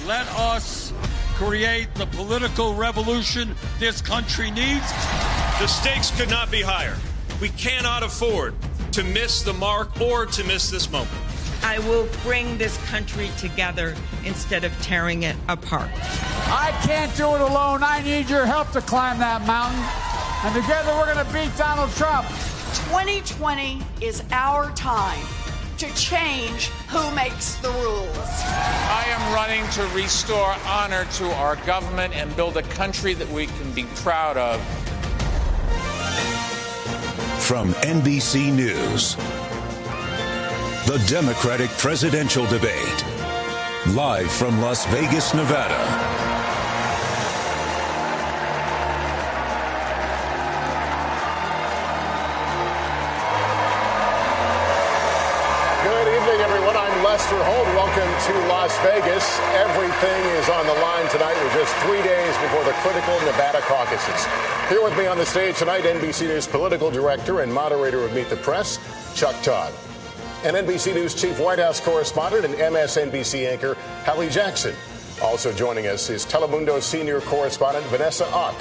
Let us create the political revolution this country needs. The stakes could not be higher. We cannot afford to miss the mark or to miss this moment. I will bring this country together instead of tearing it apart. I can't do it alone. I need your help to climb that mountain. And together we're going to beat Donald Trump. 2020 is our time to change who makes the rules. I am running to restore honor to our government and build a country that we can be proud of. From NBC News, the Democratic presidential debate, live from Las Vegas, Nevada. Lester Holt, welcome to Las Vegas. Everything is on the line tonight. We're just 3 days before the critical Nevada caucuses. Here with me on the stage tonight, NBC News political director and moderator of Meet the Press, Chuck Todd. And NBC News chief White House correspondent and MSNBC anchor, Hallie Jackson. Also joining us is Telemundo senior correspondent Vanessa Ock.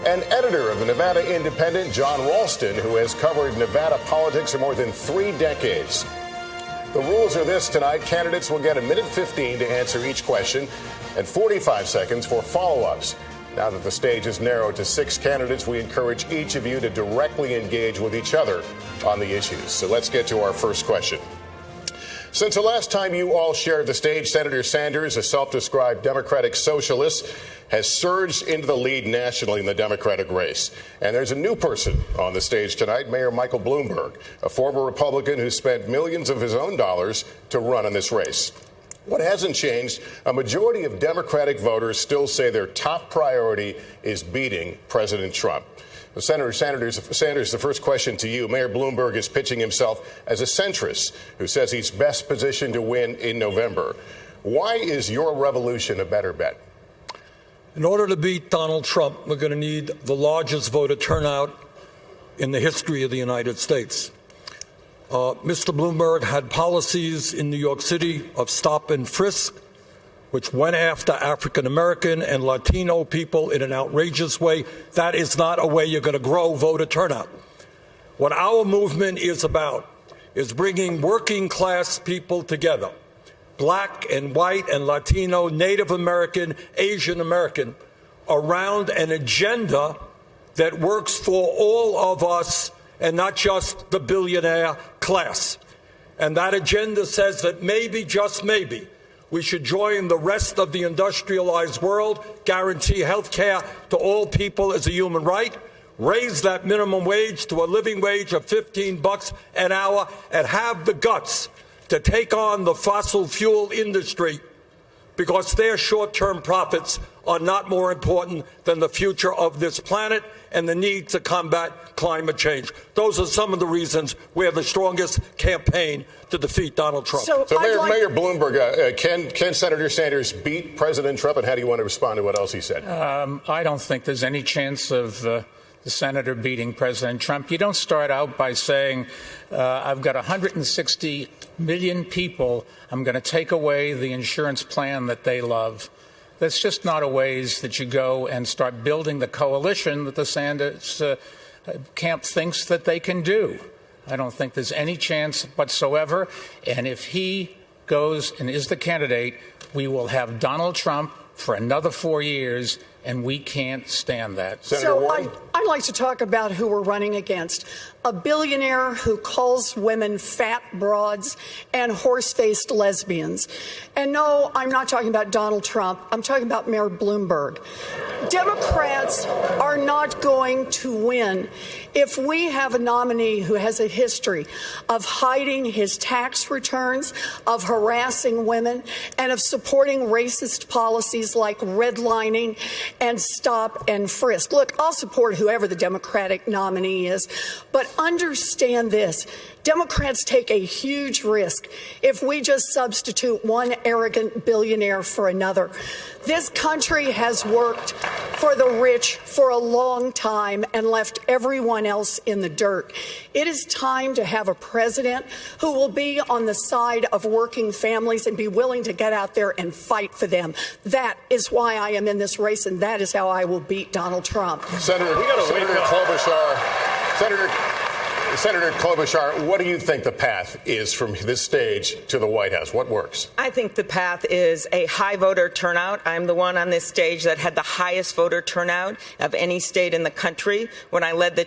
And editor of the Nevada Independent, John Ralston, who has covered Nevada politics for more than 3 decades. The rules are this tonight. Candidates will get 1:15 to answer each question and 45 seconds for follow-ups. Now that the stage is narrowed to 6 candidates, we encourage each of you to directly engage with each other on the issues. So let's get to our first question. Since the last time you all shared the stage, Senator Sanders, a self-described Democratic socialist, has surged into the lead nationally in the Democratic race. And there's a new person on the stage tonight, Mayor Michael Bloomberg, a former Republican who spent millions of his own dollars to run in this race. What hasn't changed, a majority of Democratic voters still say their top priority is beating President Trump. Senator Sanders, the first question to you. Mayor Bloomberg is pitching himself as a centrist who says he's best positioned to win in November. Why is your revolution a better bet? In order to beat Donald Trump, we're going to need the largest voter turnout in the history of the United States. Mr. Bloomberg had policies in New York City of stop and frisk, which went after African American and Latino people in an outrageous way. That is not a way you're going to grow voter turnout. What our movement is about is bringing working class people together, black and white and Latino, Native American, Asian American, around an agenda that works for all of us and not just the billionaire class. And that agenda says that maybe, just maybe, we should join the rest of the industrialized world, guarantee health care to all people as a human right, raise that minimum wage to a living wage of $15 an hour, and have the guts to take on the fossil fuel industry because their short-term profits are not more important than the future of this planet and the need to combat climate change. Those are some of the reasons we have the strongest campaign to defeat Donald Trump. So Mayor Bloomberg, can Senator Sanders beat President Trump, and how do you want to respond to what else he said? I don't think there's any chance of the senator beating President Trump. You don't start out by saying, I've got 160 million people. I'm going to take away the insurance plan that they love. That's just not a ways that you go and start building the coalition that the Sanders camp thinks that they can do. I don't think there's any chance whatsoever. And if he goes and is the candidate, we will have Donald Trump for another 4 years, and we can't stand that. So I'd like to talk about who we're running against. A billionaire who calls women fat broads and horse-faced lesbians. And no, I'm not talking about Donald Trump. I'm talking about Mayor Bloomberg. Democrats are not going to win if we have a nominee who has a history of hiding his tax returns, of harassing women, and of supporting racist policies like redlining and stop and frisk. Look, I'll support whoever the Democratic nominee is, but understand this. Democrats take a huge risk if we just substitute one arrogant billionaire for another. This country has worked for the rich for a long time and left everyone else in the dirt. It is time to have a president who will be on the side of working families and be willing to get out there and fight for them. That is why I am in this race, and that is how I will beat Donald Trump. Senator Klobuchar, what do you think the path is from this stage to the White House? What works? I think the path is a high voter turnout. I'm the one on this stage that had the highest voter turnout of any state in the country when I led the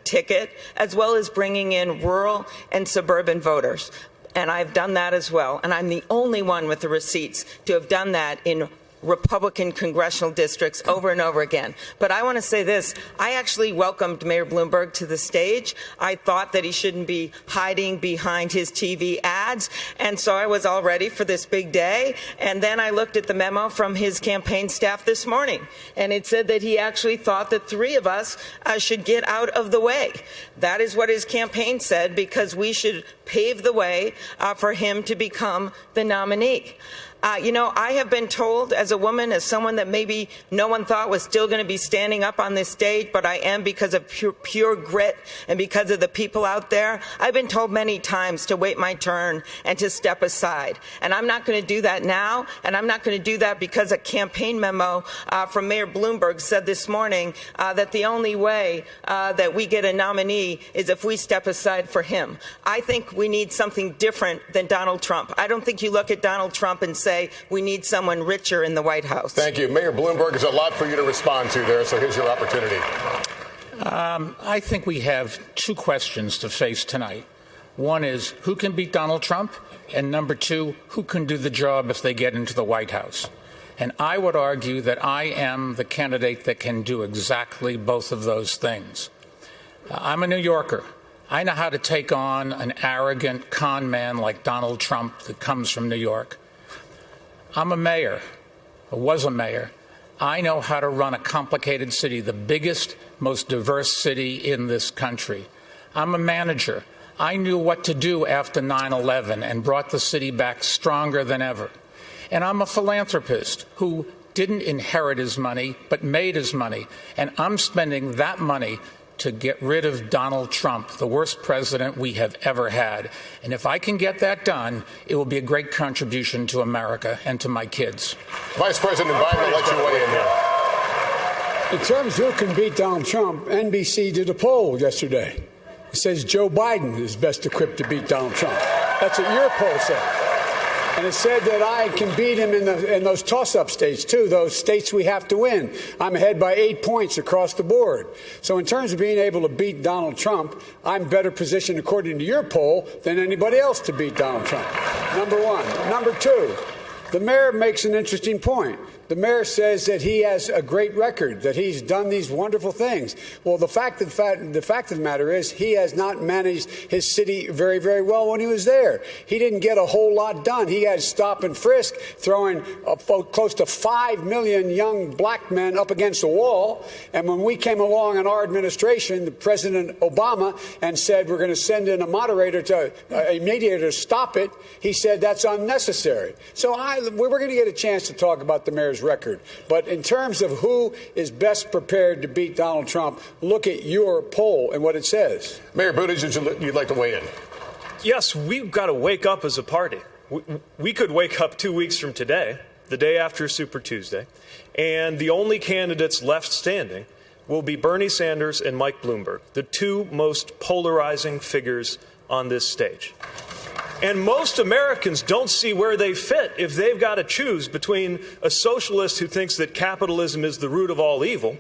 ticket, as well as bringing in rural and suburban voters. And I've done that as well. And I'm the only one with the receipts to have done that in Republican congressional districts over and over again. But I want to say this. I actually welcomed Mayor Bloomberg to the stage. I thought that he shouldn't be hiding behind his TV ads. And so I was all ready for this big day. And then I looked at the memo from his campaign staff this morning. And it said that he actually thought that three of us should get out of the way. That is what his campaign said, because we should pave the way for him to become the nominee. I have been told as a woman, as someone that maybe no one thought was still going to be standing up on this stage, but I am because of pure grit and because of the people out there. I've been told many times to wait my turn and to step aside. And I'm not going to do that now. And I'm not going to do that because a campaign memo from Mayor Bloomberg said this morning that the only way that we get a nominee is if we step aside for him. I think we need something different than Donald Trump. I don't think you look at Donald Trump and say, we need someone richer in the White House. Thank you. Mayor Bloomberg, there's a lot for you to respond to there, so here's your opportunity. I think we have two questions to face tonight. One is, who can beat Donald Trump? And number two, who can do the job if they get into the White House? And I would argue that I am the candidate that can do exactly both of those things. I'm a New Yorker. I know how to take on an arrogant con man like Donald Trump that comes from New York. I'm a mayor, or was a mayor. I know how to run a complicated city, the biggest, most diverse city in this country. I'm a manager. I knew what to do after 9/11 and brought the city back stronger than ever. And I'm a philanthropist who didn't inherit his money, but made his money. And I'm spending that money to get rid of Donald Trump, the worst president we have ever had. And if I can get that done, it will be a great contribution to America and to my kids. Vice President Biden, I'll let you weigh in here. In terms of who can beat Donald Trump, NBC did a poll yesterday. It says Joe Biden is best equipped to beat Donald Trump. That's what your poll said. And it said that I can beat him in those toss-up states, too, those states we have to win. I'm ahead by 8 points across the board. So in terms of being able to beat Donald Trump, I'm better positioned, according to your poll, than anybody else to beat Donald Trump. Number one. Number two, the mayor makes an interesting point. The mayor says that he has a great record, that he's done these wonderful things. Well, the fact of the matter is he has not managed his city very, very well when he was there. He didn't get a whole lot done. He had stop and frisk, throwing close to 5 million young black men up against the wall. And when we came along in our administration, President Obama, and said we're going to send in a mediator to stop it, he said that's unnecessary. So we're going to get a chance to talk about the mayor's record. But in terms of who is best prepared to beat Donald Trump, look at your poll and what it says. Mayor Buttigieg, you'd like to weigh in? Yes, we've got to wake up as a party. We could wake up 2 weeks from today, the day after Super Tuesday, and the only candidates left standing will be Bernie Sanders and Mike Bloomberg, the two most polarizing figures on this stage. And most Americans don't see where they fit if they've got to choose between a socialist who thinks that capitalism is the root of all evil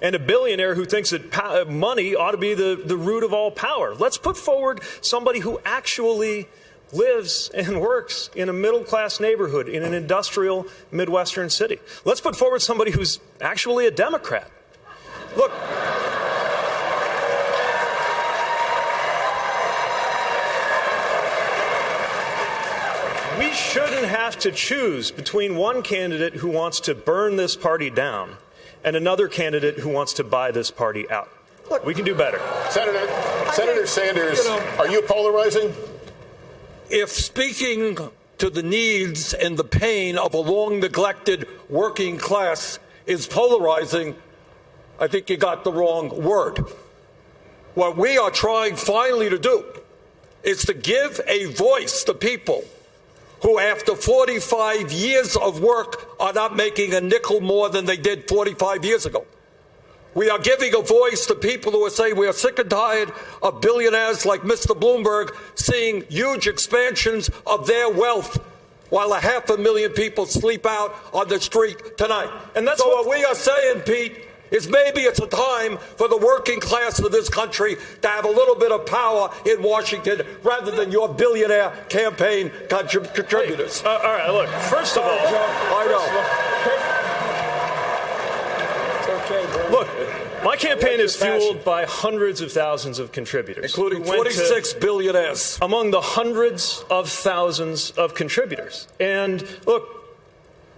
and a billionaire who thinks that money ought to be the root of all power. Let's put forward somebody who actually lives and works in a middle-class neighborhood in an industrial Midwestern city. Let's put forward somebody who's actually a Democrat. Look, we shouldn't have to choose between one candidate who wants to burn this party down and another candidate who wants to buy this party out. Look, we can do better. Senator Sanders, are you polarizing? If speaking to the needs and the pain of a long-neglected working class is polarizing, I think you got the wrong word. What we are trying finally to do is to give a voice to people who, after 45 years of work, are not making a nickel more than they did 45 years ago. We are giving a voice to people who are saying we are sick and tired of billionaires like Mr. Bloomberg seeing huge expansions of their wealth while 500,000 people sleep out on the street tonight. And that's so what we are saying, Pete, is maybe it's a time for the working class of this country to have a little bit of power in Washington rather than your billionaire campaign contributors. All right, look, first of all, I know. Look, my campaign is fueled by hundreds of thousands of contributors, including 46 billionaires. Among the hundreds of thousands of contributors. And look,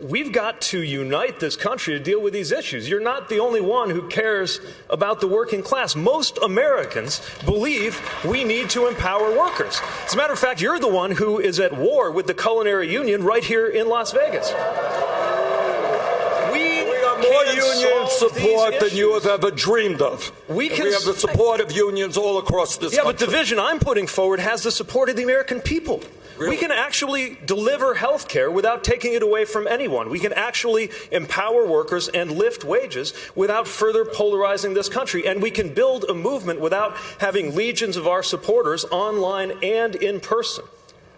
we've got to unite this country to deal with these issues. You're not the only one who cares about the working class. Most Americans believe we need to empower workers. As a matter of fact, you're the one who is at war with the culinary union right here in Las Vegas. More union support than you have ever dreamed of. We have the support of unions all across this country. But the vision I'm putting forward has the support of the American people. Really? We can actually deliver health care without taking it away from anyone. We can actually empower workers and lift wages without further polarizing this country. And we can build a movement without having legions of our supporters online and in person.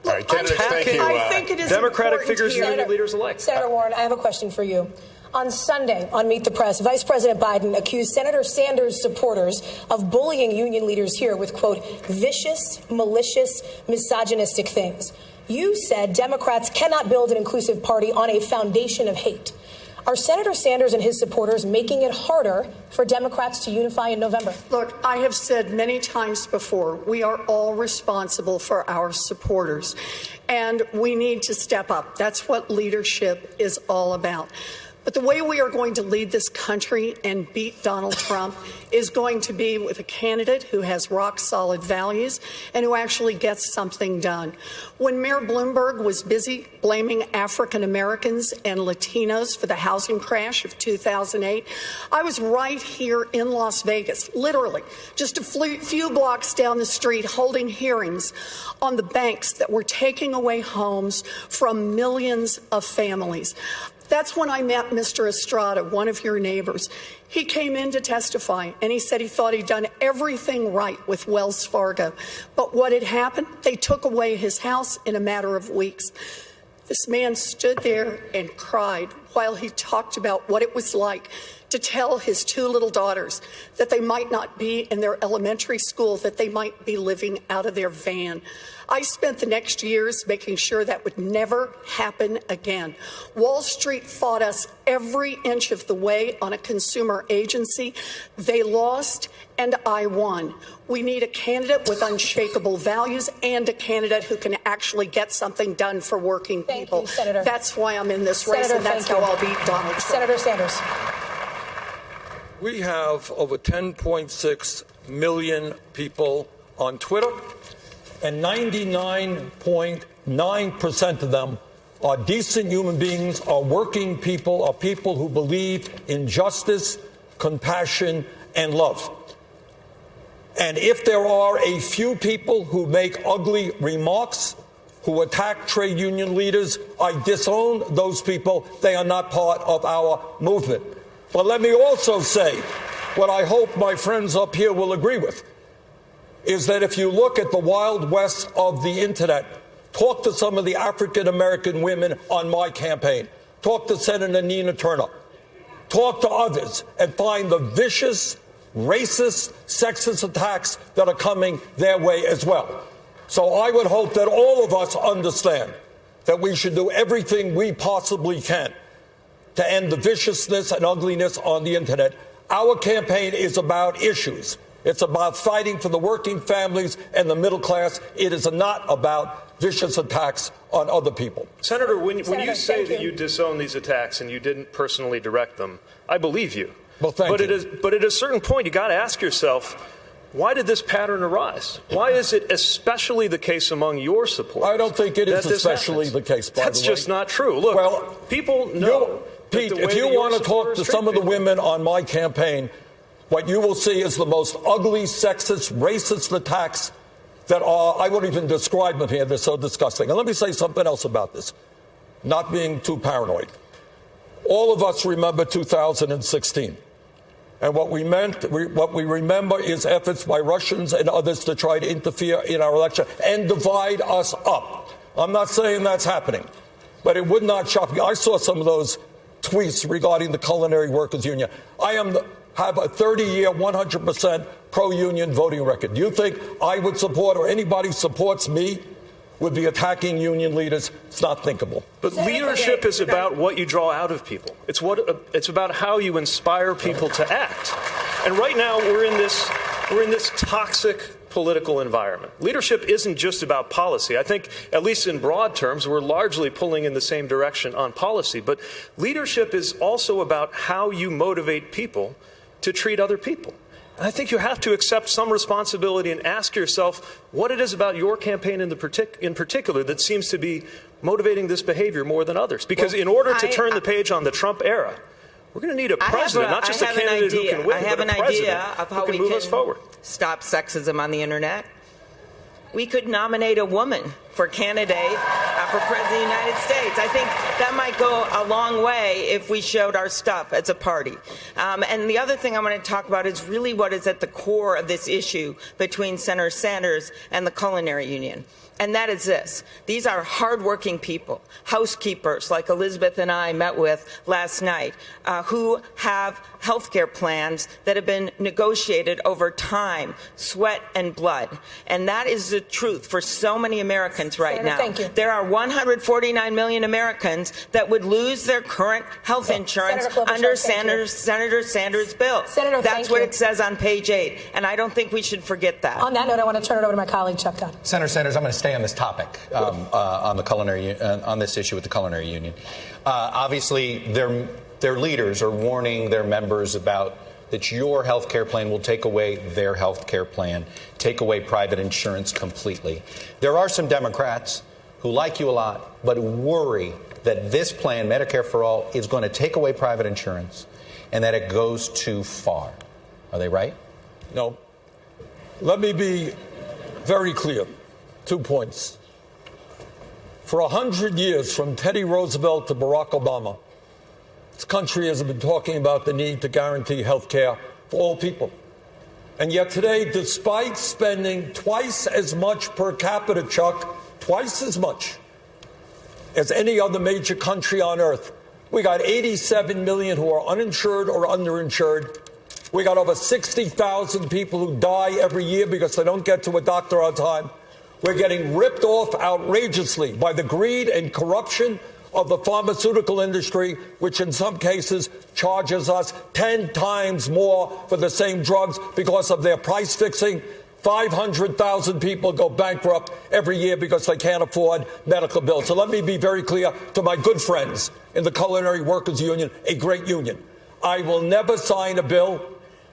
All right, candidates, thank you. I think it is Democratic figures, here. union leaders alike. Senator Warren, I have a question for you. On Sunday, on Meet the Press, Vice President Biden accused Senator Sanders' supporters of bullying union leaders here with, quote, vicious, malicious, misogynistic things. You said Democrats cannot build an inclusive party on a foundation of hate. Are Senator Sanders and his supporters making it harder for Democrats to unify in November? Look, I have said many times before, we are all responsible for our supporters, and we need to step up. That's what leadership is all about. But the way we are going to lead this country and beat Donald Trump is going to be with a candidate who has rock-solid values and who actually gets something done. When Mayor Bloomberg was busy blaming African Americans and Latinos for the housing crash of 2008, I was right here in Las Vegas, literally just a few blocks down the street, holding hearings on the banks that were taking away homes from millions of families. That's when I met Mr. Estrada, one of your neighbors. He came in to testify, and he said he thought he'd done everything right with Wells Fargo. But what had happened? They took away his house in a matter of weeks. This man stood there and cried while he talked about what it was like to tell his two little daughters that they might not be in their elementary school, that they might be living out of their van. I spent the next years making sure that would never happen again. Wall Street fought us every inch of the way on a consumer agency. They lost, and I won. We need a candidate with unshakable values and a candidate who can actually get something done for working people. Thank you, Senator. That's why I'm in this race, Senator, and that's how I'll beat Donald Trump. Senator Sanders. We have over 10.6 million people on Twitter, and 99.9% of them are decent human beings, are working people, are people who believe in justice, compassion, and love. And if there are a few people who make ugly remarks, who attack trade union leaders, I disown those people. They are not part of our movement. But let me also say, what I hope my friends up here will agree with, is that if you look at the Wild West of the Internet, talk to some of the African-American women on my campaign, talk to Senator Nina Turner, talk to others, and find the vicious, racist, sexist attacks that are coming their way as well. So I would hope that all of us understand that we should do everything we possibly can to end the viciousness and ugliness on the Internet. Our campaign is about issues. It's about fighting for the working families and the middle class. It is not about vicious attacks on other people. Senator, when you say that you disown these attacks and you didn't personally direct them, I believe you. Well, thank you. But at a certain point, you got to ask yourself, why did this pattern arise? Why is it especially the case among your supporters? I don't think it is especially the case, by the way. That's just not true. Look, well, people know. Pete, if you want to talk to some of the women on my campaign, what you will see is the most ugly, sexist, racist attacks that are, I won't even describe them here. They're so disgusting. And let me say something else about this, not being too paranoid. All of us remember 2016. And what we remember is efforts by Russians and others to try to interfere in our election and divide us up. I'm not saying that's happening, but it would not shock me. I saw some of those tweets regarding the Culinary Workers Union. I have a 30-year, 100% pro-union voting record. Do you think I would support, or anybody supports me, would be attacking union leaders? It's not thinkable. But leadership is about what you draw out of people. It's about how you inspire people to act. And right now we're in this toxic political environment. Leadership isn't just about policy. I think, at least in broad terms, we're largely pulling in the same direction on policy. But leadership is also about how you motivate people to treat other people. And I think you have to accept some responsibility and ask yourself what it is about your campaign in particular that seems to be motivating this behavior more than others. Because in order to turn the page on the Trump era, we're going to need a president, not just a candidate who can win, but a president who can move us forward. Stop sexism on the internet. We could nominate a woman for candidate for President of the United States. I think that might go a long way if we showed our stuff as a party. And the other thing I want to talk about is really what is at the core of this issue between Senator Sanders and the Culinary Union. And that is this. These are hardworking people, housekeepers like Elizabeth and I met with last night, who have health care plans that have been negotiated over time, sweat and blood. And that is the truth for so many Americans right now. Thank you. There are 149 million Americans that would lose their current health insurance under Senator Sanders' bill. Senator, that's what it says on page 8. And I don't think we should forget that. On that note, I want to turn it over to my colleague, Chuck Todd. Senator Sanders, I'm going to stay on this topic, on the culinary, on this issue with the Culinary Union. Obviously, their leaders are warning their members about that your health care plan will take away their health care plan, take away private insurance completely. There are some Democrats who like you a lot, but worry that this plan, Medicare for All, is going to take away private insurance and that it goes too far. Are they right? No. Let me be very clear. 2 points. For 100 years, from Teddy Roosevelt to Barack Obama, this country has been talking about the need to guarantee health care for all people. And yet today, despite spending twice as much per capita, Chuck, twice as much as any other major country on earth, we got 87 million who are uninsured or underinsured. We got over 60,000 people who die every year because they don't get to a doctor on time. We're getting ripped off outrageously by the greed and corruption of the pharmaceutical industry, which in some cases charges us 10 times more for the same drugs because of their price fixing. 500,000 people go bankrupt every year because they can't afford medical bills. So let me be very clear to my good friends in the Culinary Workers Union, a great union. I will never sign a bill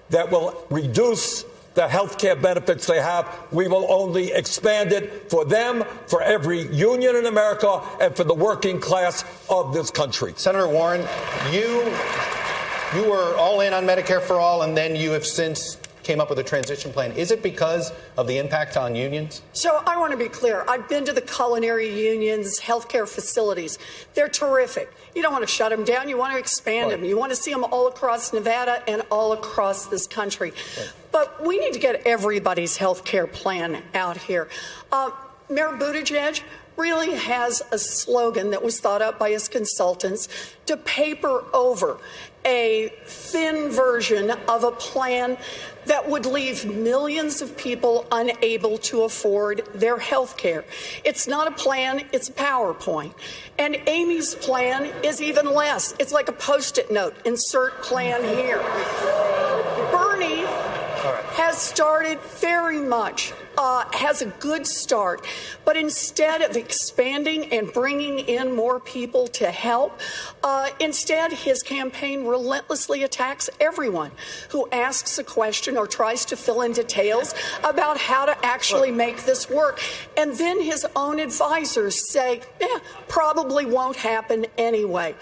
that will reduce the health care benefits they have. We will only expand it for them, for every union in America, and for the working class of this country. Senator Warren, you were all in on Medicare for All, and then you have since came up with a transition plan. Is it because of the impact on unions? So I want to be clear. I've been to the Culinary Union's healthcare facilities. They're terrific. You don't want to shut them down. You want to expand them. You want to see them all across Nevada and all across this country. But we need to get everybody's health care plan out here. Mayor Buttigieg really has a slogan that was thought up by his consultants to paper over a thin version of a plan that would leave millions of people unable to afford their health care. It's not a plan, it's a PowerPoint. And Amy's plan is even less. It's like a Post-it note, insert plan here. Bernie has started very much, has a good start. But instead of expanding and bringing in more people to help, instead his campaign relentlessly attacks everyone who asks a question or tries to fill in details about how to actually make this work. And then his own advisors say, probably won't happen anyway.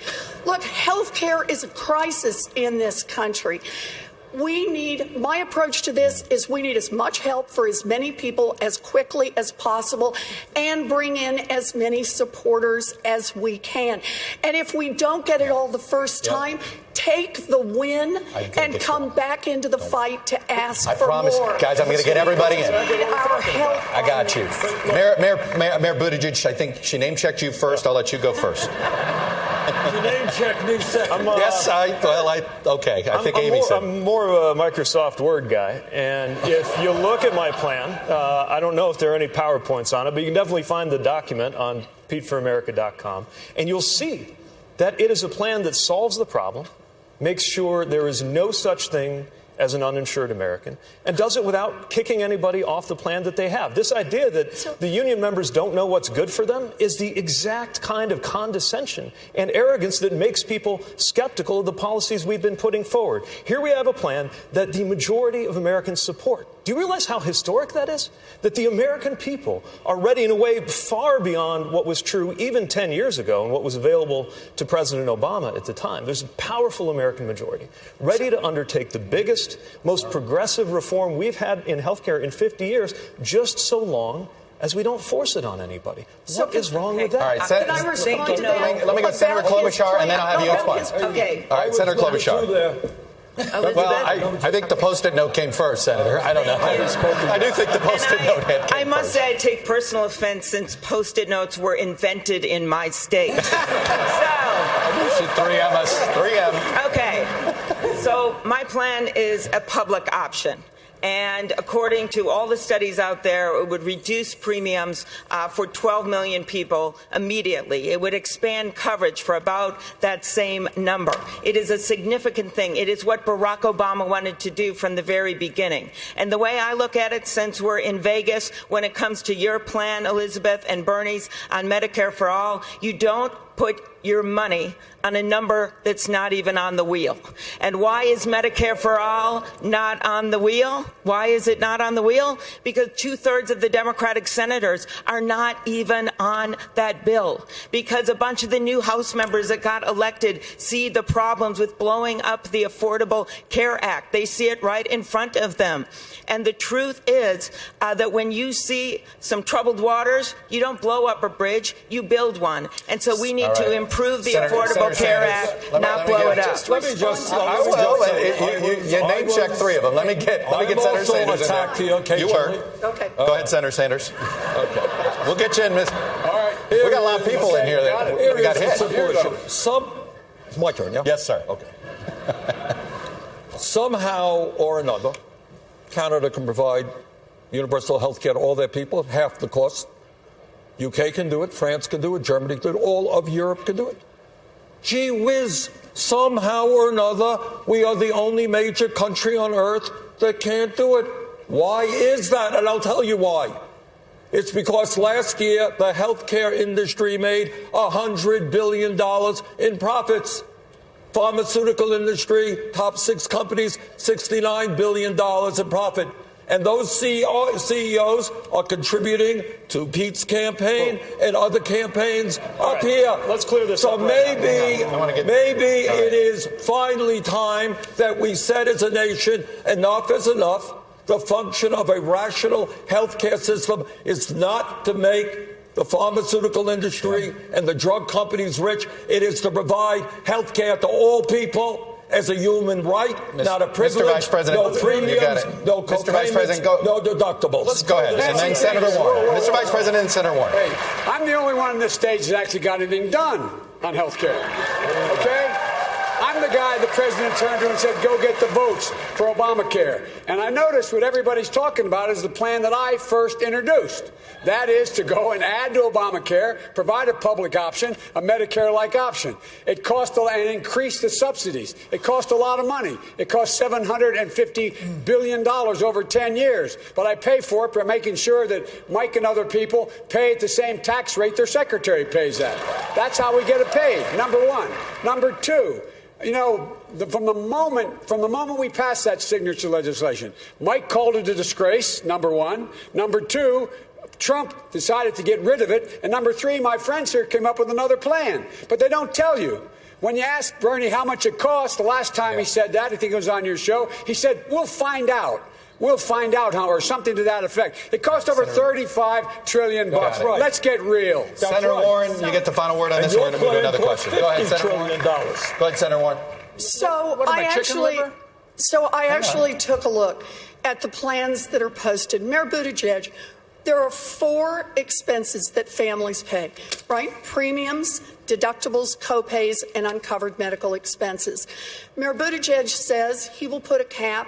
Look, health care is a crisis in this country. My approach to this is we need as much help for as many people as quickly as possible and bring in as many supporters as we can. And if we don't get it all the first time, take the win and come back into the fight to ask for more. I promise, guys, I'm going to get everybody in. Our help I got you. Mayor Buttigieg, I think she name-checked you first. I'll let you go first. You name-checked me second. Okay. I think Amy said. I'm more of a Microsoft Word guy. And if you look at my plan, I don't know if there are any PowerPoints on it, but you can definitely find the document on PeteForAmerica.com. And you'll see that it is a plan that solves the problem, makes sure there is no such thing as an uninsured American, and does it without kicking anybody off the plan that they have. This idea that the union members don't know what's good for them is the exact kind of condescension and arrogance that makes people skeptical of the policies we've been putting forward. Here we have a plan that the majority of Americans support. Do you realize how historic that is? That the American people are ready in a way far beyond what was true even 10 years ago and what was available to President Obama at the time. There's a powerful American majority ready to undertake the biggest, most progressive reform we've had in healthcare in 50 years, just so long as we don't force it on anybody. What is wrong with that? All right, Can I respond to that? Let me go Senator Klobuchar, and then I'll have you respond. Okay. All right, Senator Klobuchar. Well, I think the Post-it note came first, Senator. I don't know. I do think the Post-it note came first. I must say I take personal offense since Post-it notes were invented in my state. So, 3M. Okay. So my plan is a public option. And according to all the studies out there, it would reduce premiums for 12 million people immediately. It would expand coverage for about that same number. It is a significant thing. It is what Barack Obama wanted to do from the very beginning. And the way I look at it, since we're in Vegas, when it comes to your plan, Elizabeth, and Bernie's on Medicare for All, you don't put your money on a number that's not even on the wheel. And why is Medicare for All not on the wheel? Why is it not on the wheel? Because 2/3 of the Democratic senators are not even on that bill. Because a bunch of the new House members that got elected see the problems with blowing up the Affordable Care Act. They see it right in front of them. And the truth is that when you see some troubled waters, you don't blow up a bridge, you build one. And so we need to improve the Affordable Care Act, not blow it up. Let me just. You name check 3 of them. Let me get Senator Sanders in there. You were. Okay. Go ahead, Senator Sanders. Okay. We'll get you in, Miss. All right. We got a lot of people in here that got hit. It's my turn, yeah? Yes, sir. Okay. Somehow or another, Canada can provide universal health care to all their people at half the cost. UK can do it, France can do it, Germany can do it, all of Europe can do it. Gee whiz, somehow or another, we are the only major country on earth that can't do it. Why is that? And I'll tell you why. It's because last year the healthcare industry made $100 billion in profits. Pharmaceutical industry, top 6 companies, $69 billion in profit. And those CEOs are contributing to Pete's campaign and other campaigns up here. Let's clear this up. So maybe it is finally time that we said as a nation, enough is enough. The function of a rational healthcare system is not to make the pharmaceutical industry and the drug companies rich. It is to provide health care to all people as a human right, not a privilege. Mr. Vice President, no premiums, no co-payments, no deductibles. Let's go ahead. And then Senator Warren. Mr. Vice President and Senator Warren. Hey, I'm the only one on this stage that actually got anything done on health care. Okay? I'm the guy the president turned to and said, go get the votes for Obamacare. And I noticed what everybody's talking about is the plan that I first introduced. That is to go and add to Obamacare, provide a public option, a Medicare-like option. It cost and increase the subsidies. It cost a lot of money. It cost $750 billion over 10 years. But I pay for it by making sure that Mike and other people pay at the same tax rate their secretary pays at. That's how we get it paid, number one. Number two, you know, from the moment we passed that signature legislation, Mike called it a disgrace, number one. Number two, Trump decided to get rid of it. And number three, my friends here came up with another plan. But they don't tell you. When you ask Bernie how much it cost, the last time he said that, I think it was on your show, he said, we'll find out. We'll find out how, or something to that effect. It cost over $35 trillion. Right. Let's get real. Senator Warren, you get the final word on this. We're going to move to another question. Go ahead, Senator Warren. Go ahead, Senator Warren. So I actually took a look at the plans that are posted. Mayor Buttigieg, there are 4 expenses that families pay, right? Premiums, deductibles, copays, and uncovered medical expenses. Mayor Buttigieg says he will put a cap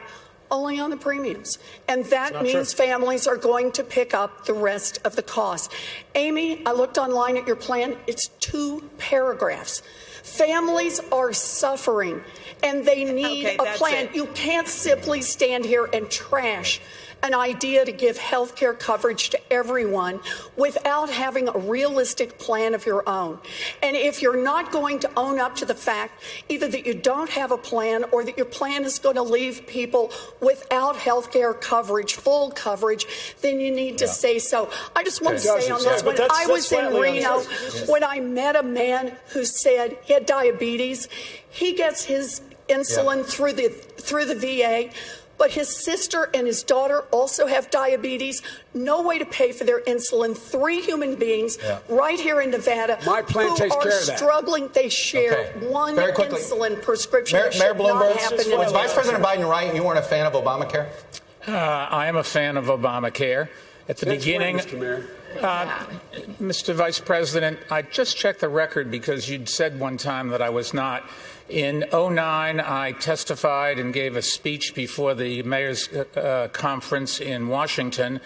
only on the premiums. And that means families are going to pick up the rest of the cost. Amy, I looked online at your plan. It's 2 paragraphs. Families are suffering, and they need a plan. You can't simply stand here and trash an idea to give health care coverage to everyone without having a realistic plan of your own. And if you're not going to own up to the fact either that you don't have a plan or that your plan is going to leave people without health care coverage, full coverage, then you need to say so. I just want to say on this, when I was in Reno, when I met a man who said he had diabetes, he gets his insulin through the VA. But his sister and his daughter also have diabetes. No way to pay for their insulin. 3 human beings right here in Nevada My plan who takes are care of that. struggling. They share one insulin prescription. Mayor Bloomberg, was Vice Nevada. President Biden right? You weren't a fan of Obamacare? I am a fan of Obamacare. At the beginning, Mr. Mayor. Mr. Vice President, I just checked the record because you'd said one time that I was not. In 2009, I testified and gave a speech before the mayor's conference in Washington,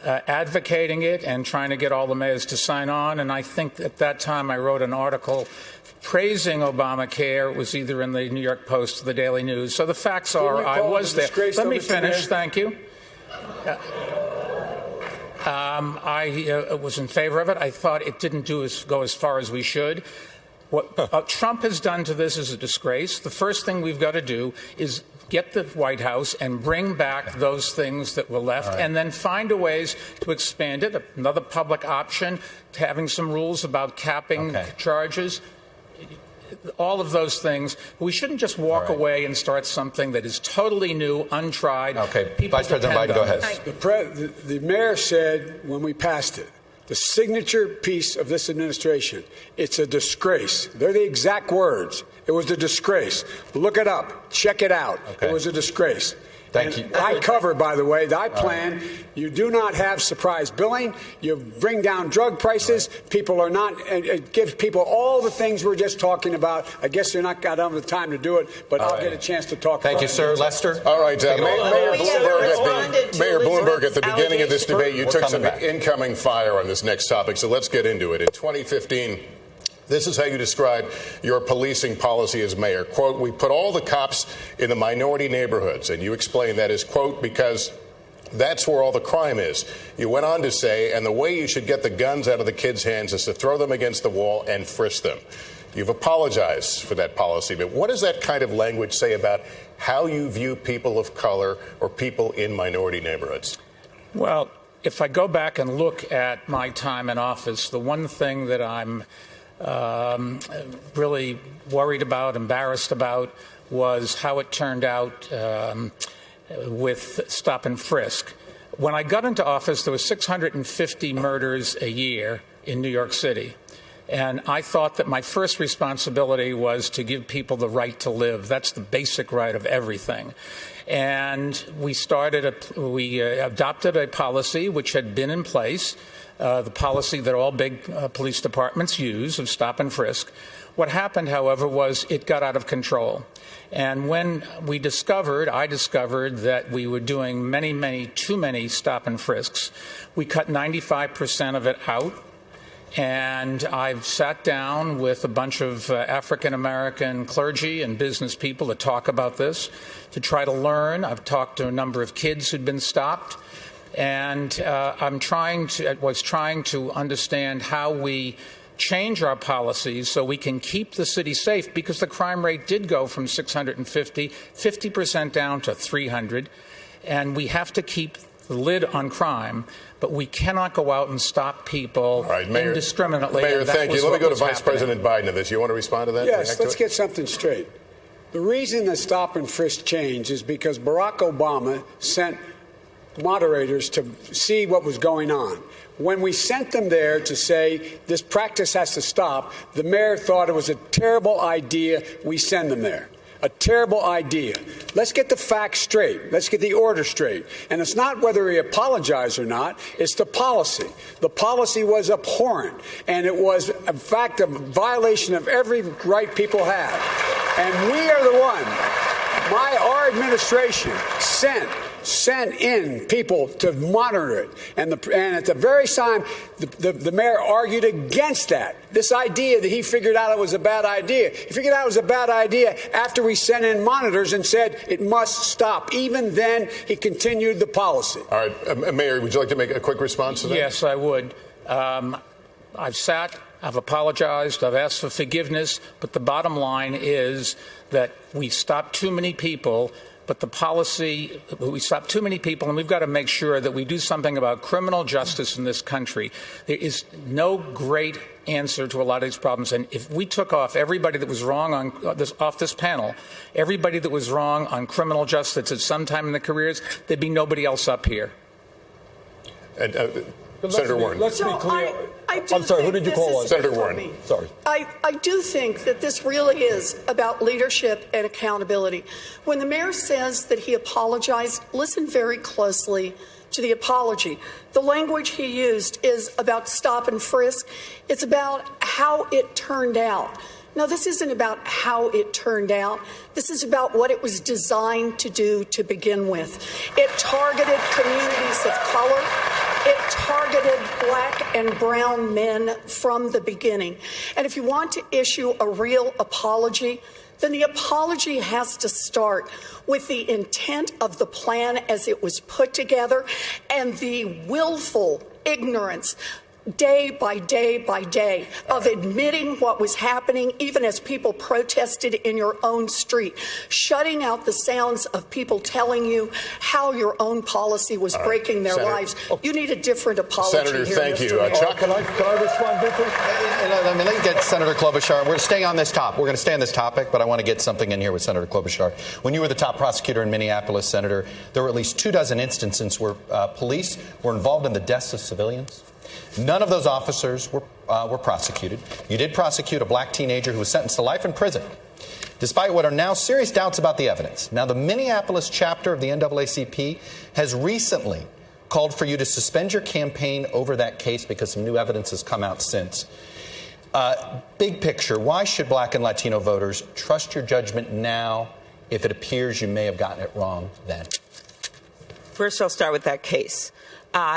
advocating it and trying to get all the mayors to sign on. And I think at that time I wrote an article praising Obamacare. It was either in the New York Post or the Daily News. So the facts are I was there. Let me finish. Thank you. I was in favor of it. I thought it didn't go as far as we should. What Trump has done to this is a disgrace. The first thing we've got to do is get the White House and bring back those things that were left, and then find a ways to expand it. Another public option, having some rules about capping charges. All of those things. We shouldn't just walk away and start something that is totally new, untried. Vice President Biden, go ahead. The mayor said when we passed it, the signature piece of this administration, it's a disgrace. They're the exact words. It was a disgrace. Look it up. Check it out. It was a disgrace. Thank you. I cover, by the way, I plan. You do not have surprise billing. You bring down drug prices. People are not. It gives people all the things we're just talking about. I guess they're not got the time to do it, but I'll get a chance to talk. Thank you, sir. Lester. All right, Mayor Bloomberg, at the beginning of this debate, you took some incoming fire on this next topic. So let's get into it. In 2015. This is how you describe your policing policy as mayor. Quote, we put all the cops in the minority neighborhoods. And you explain that as, quote, because that's where all the crime is. You went on to say, and the way you should get the guns out of the kids' hands is to throw them against the wall and frisk them. You've apologized for that policy. But what does that kind of language say about how you view people of color or people in minority neighborhoods? Well, if I go back and look at my time in office, the one thing that I'm really worried about, embarrassed about, was how it turned out with stop and frisk. When I got into office, there were 650 murders a year in New York City. And I thought that my first responsibility was to give people the right to live. That's the basic right of everything. And we adopted a policy which had been in place, the policy that all big police departments use of stop and frisk. What happened, however, was it got out of control. And when I discovered that we were doing too many stop and frisks, we cut 95% of it out. And I've sat down with a bunch of African-American clergy and business people to talk about this, to try to learn. I've talked to a number of kids who'd been stopped. And I was trying to understand how we change our policies so we can keep the city safe, because the crime rate did go from 50% down to 300. And we have to keep the lid on crime, but we cannot go out and stop people indiscriminately. Mayor, thank you. Let me go to Vice President Biden on this. You want to respond to that? Yes, let's get something straight. The reason the stop and frisk changed is because Barack Obama sent moderators to see what was going on. When we sent them there to say this practice has to stop, the mayor thought it was a terrible idea we send them there. A terrible idea. Let's get the facts straight. Let's get the order straight. And it's not whether he apologized or not. It's the policy. The policy was abhorrent. And it was, in fact, a violation of every right people have. And we are the one. Our administration sent in people to monitor it. And at the very time, the mayor argued against that. This idea that he figured out it was a bad idea. He figured out it was a bad idea after we sent in monitors and said it must stop. Even then, he continued the policy. All right. Mayor, would you like to make a quick response to that? Yes, I would. I've apologized, I've asked for forgiveness, but the bottom line is that we stopped too many people. But the policy, we stop too many people, and we've got to make sure that we do something about criminal justice in this country. There is no great answer to a lot of these problems. And if we took off everybody that was wrong off this panel, everybody that was wrong on criminal justice at some time in their careers, there'd be nobody else up here. And Senator Warren. Let's be clear. I'm sorry, who did you call on? Senator Warren. Sorry. I do think that this really is about leadership and accountability. When the mayor says that he apologized, listen very closely to the apology. The language he used is about stop and frisk. It's about how it turned out. Now, this isn't about how it turned out. This is about what it was designed to do to begin with. It targeted communities of color. It targeted black and brown men from the beginning. And if you want to issue a real apology, then the apology has to start with the intent of the plan as it was put together and the willful ignorance day by day by day of admitting what was happening, even as people protested in your own street, shutting out the sounds of people telling you how your own policy was breaking their lives. You need a different apology. Senator, here, thank Mr. you. Chuck, can I respond briefly? Let me get Senator Klobuchar. We're going to stay on this topic. We're going to stay on this topic, but I want to get something in here with Senator Klobuchar. When you were the top prosecutor in Minneapolis, Senator, there were at least 24 instances where police were involved in the deaths of civilians. None of those officers were prosecuted. You did prosecute a black teenager who was sentenced to life in prison, despite what are now serious doubts about the evidence. Now, the Minneapolis chapter of the NAACP has recently called for you to suspend your campaign over that case because some new evidence has come out since. Big picture, why should black and Latino voters trust your judgment now if it appears you may have gotten it wrong then? First, I'll start with that case.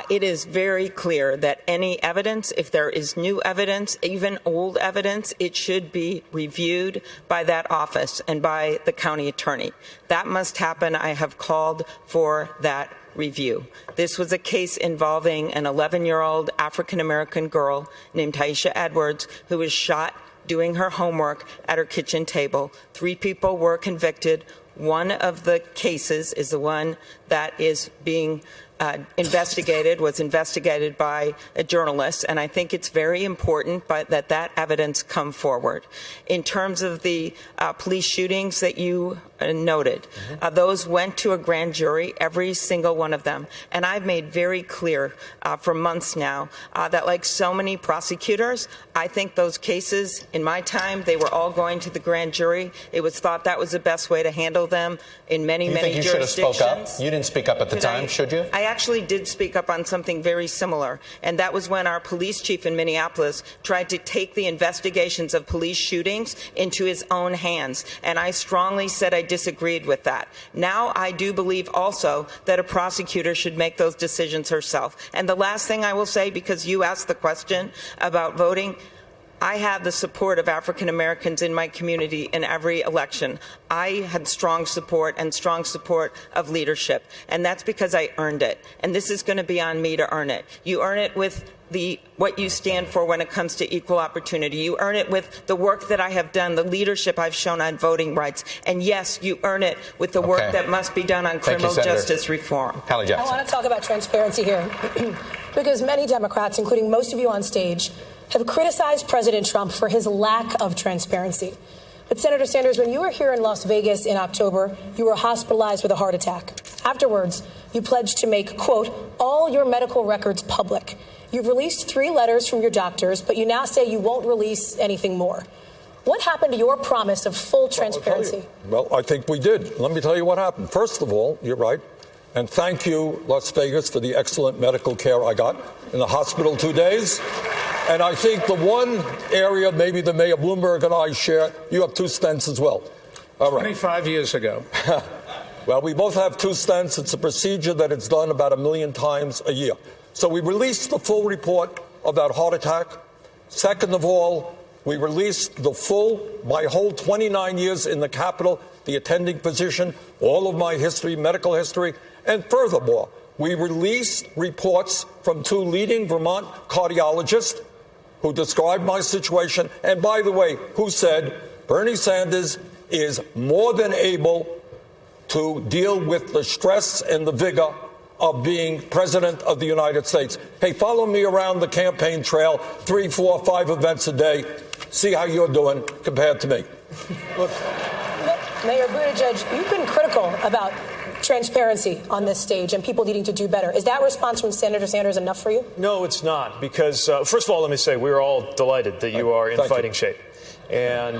It is very clear that any evidence, if there is new evidence, even old evidence, it should be reviewed by that office and by the county attorney. That must happen. I have called for that review. This was a case involving an 11-year-old African-American girl named Taisha Edwards who was shot doing her homework at her kitchen table. 3 people were convicted. One of the cases is the one that is being was investigated by a journalist, and I think it's very important that evidence come forward. In terms of the police shootings that you noted, those went to a grand jury, every single one of them, and I've made very clear for months now that, like so many prosecutors, I think those cases, in my time, they were all going to the grand jury. It was thought that was the best way to handle handle them in many think you jurisdictions. should have spoke up? You didn't speak up at the time, should you? I actually did speak up on something very similar, and that was when our police chief in Minneapolis tried to take the investigations of police shootings into his own hands, and I strongly said I disagreed with that. Now I do believe also that a prosecutor should make those decisions herself. And the last thing I will say, because you asked the question about voting, I have the support of African Americans in my community in every election. I had strong support of leadership, and that's because I earned it. And this is going to be on me to earn it. You earn it with what you stand for when it comes to equal opportunity. You earn it with the work that I have done, the leadership I've shown on voting rights. And yes, you earn it with the work that must be done on criminal justice reform. I want to talk about transparency here because many Democrats, including most of you on stage, have criticized President Trump for his lack of transparency. But Senator Sanders, when you were here in Las Vegas in October, you were hospitalized with a heart attack. Afterwards, you pledged to make, quote, all your medical records public. You've released 3 letters from your doctors, but you now say you won't release anything more. What happened to your promise of full transparency? Well, I think we did. Let me tell you what happened. First of all, you're right. And thank you, Las Vegas, for the excellent medical care I got in the hospital 2 days. And I think the one area maybe the Mayor Bloomberg and I share, you have 2 stents as well. All right. 25 years ago. Well, we both have 2 stents. It's a procedure that it's done about 1 million times a year. So we released the full report of that heart attack. Second of all, we released my whole 29 years in the Capitol, the attending physician, all of my history, medical history. And furthermore, we released reports from 2 leading Vermont cardiologists who described my situation, and by the way, who said Bernie Sanders is more than able to deal with the stress and the vigor of being president of the United States. Hey, follow me around the campaign trail, 3, 4, 5 events a day. See how you're doing compared to me. Look, Mayor Buttigieg, you've been critical about transparency on this stage and people needing to do better. Is that response from Senator Sanders enough for you? No, it's not, because first of all, let me say we're all delighted that you are in fighting shape. And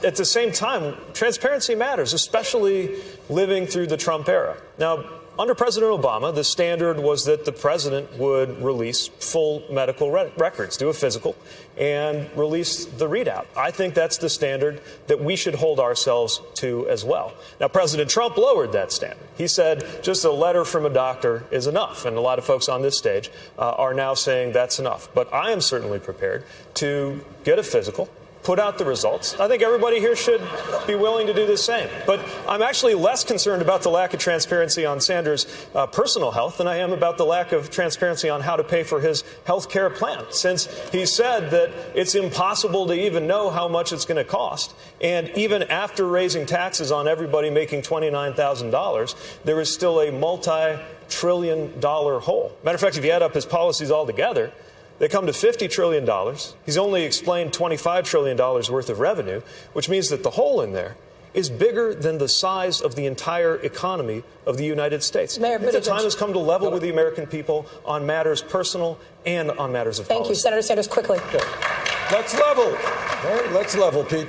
at the same time, transparency matters, especially living through the Trump era. Now, under President Obama, the standard was that the president would release full medical records, do a physical, and release the readout. I think that's the standard that we should hold ourselves to as well. Now, President Trump lowered that standard. He said just a letter from a doctor is enough, and a lot of folks on this stage are now saying that's enough. But I am certainly prepared to get a physical, put out the results. I think everybody here should be willing to do the same. But I'm actually less concerned about the lack of transparency on Sanders' personal health than I am about the lack of transparency on how to pay for his health care plan, since he said that it's impossible to even know how much it's going to cost. And even after raising taxes on everybody making $29,000, there is still a multi-trillion-dollar hole. Matter of fact, if you add up his policies altogether, they come to $50 trillion. He's only explained $25 trillion worth of revenue, which means that the hole in there is bigger than the size of the entire economy of the United States. Mayor Buttigieg, the time has come to level with the American people on matters personal and on matters of policy. Thank you. Senator Sanders, quickly. Okay. Let's level. All right, let's level, Pete.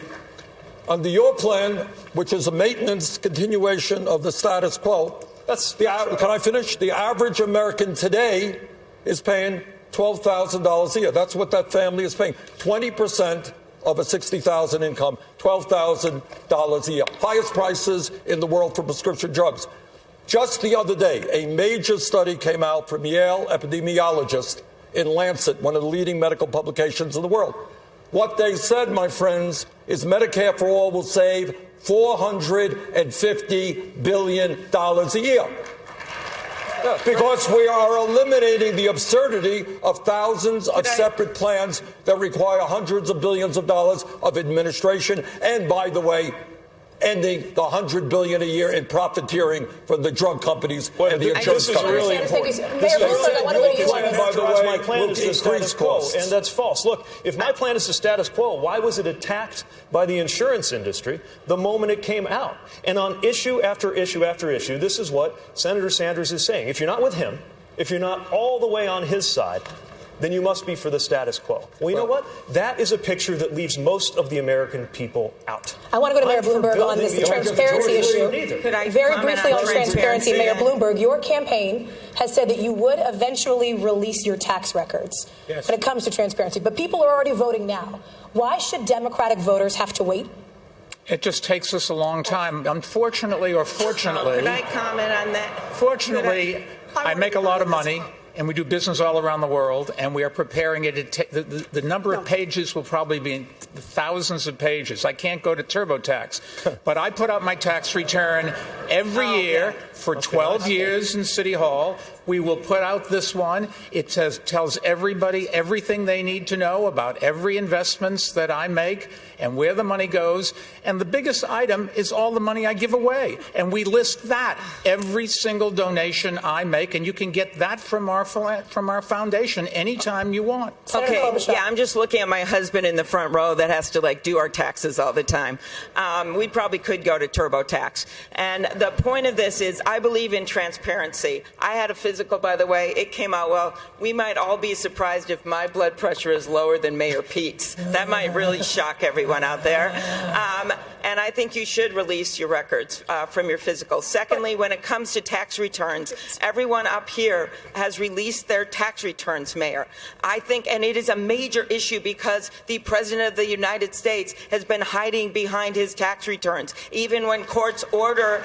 Under your plan, which is a maintenance continuation of the status quo, can I finish? The average American today is paying $12,000 a year. That's what that family is paying. 20% of a $60,000 income, $12,000 a year. Highest prices in the world for prescription drugs. Just the other day, a major study came out from Yale epidemiologists in Lancet, one of the leading medical publications in the world. What they said, my friends, is Medicare for All will save $450 billion a year. Because we are eliminating the absurdity of thousands of separate plans that require hundreds of billions of dollars of administration. And by the way, ending the $100 billion a year in profiteering from the drug companies and the insurance companies. Really important. My plan is the status quo, and that's false. Look, if my plan is the status quo, why was it attacked by the insurance industry the moment it came out? And on issue after issue after issue, this is what Senator Sanders is saying. If you're not with him, if you're not all the way on his side, then you must be for the status quo. Well, you know what? That is a picture that leaves most of the American people out. I want to go to Mayor Bloomberg on this transparency issue. Very briefly on transparency, Mayor Bloomberg, your campaign has said that you would eventually release your tax records when it comes to transparency. But people are already voting now. Why should Democratic voters have to wait? It just takes us a long time. Unfortunately or fortunately. Could I comment on that? Fortunately, I make a lot of money, and we do business all around the world, and we are preparing it. The number of pages will probably be in thousands of pages. I can't go to TurboTax, but I put out my tax return every year for 12 years in City Hall. We will put out this one. It tells everybody everything they need to know about every investments that I make and where the money goes. And the biggest item is all the money I give away. And we list that, every single donation I make. And you can get that from our foundation anytime you want. Okay, yeah, I'm just looking at my husband in the front row that has to do our taxes all the time. We probably could go to TurboTax. And the point of this is I believe in transparency. I had a physical, by the way. It came out well. We might all be surprised if my blood pressure is lower than Mayor Pete's. That might really shock everyone out there. And I think you should release your records from your physical. Secondly, when it comes to tax returns, everyone up here has released their tax returns, Mayor. I think, and it is a major issue because the President of the United States has been hiding behind his tax returns, even when courts order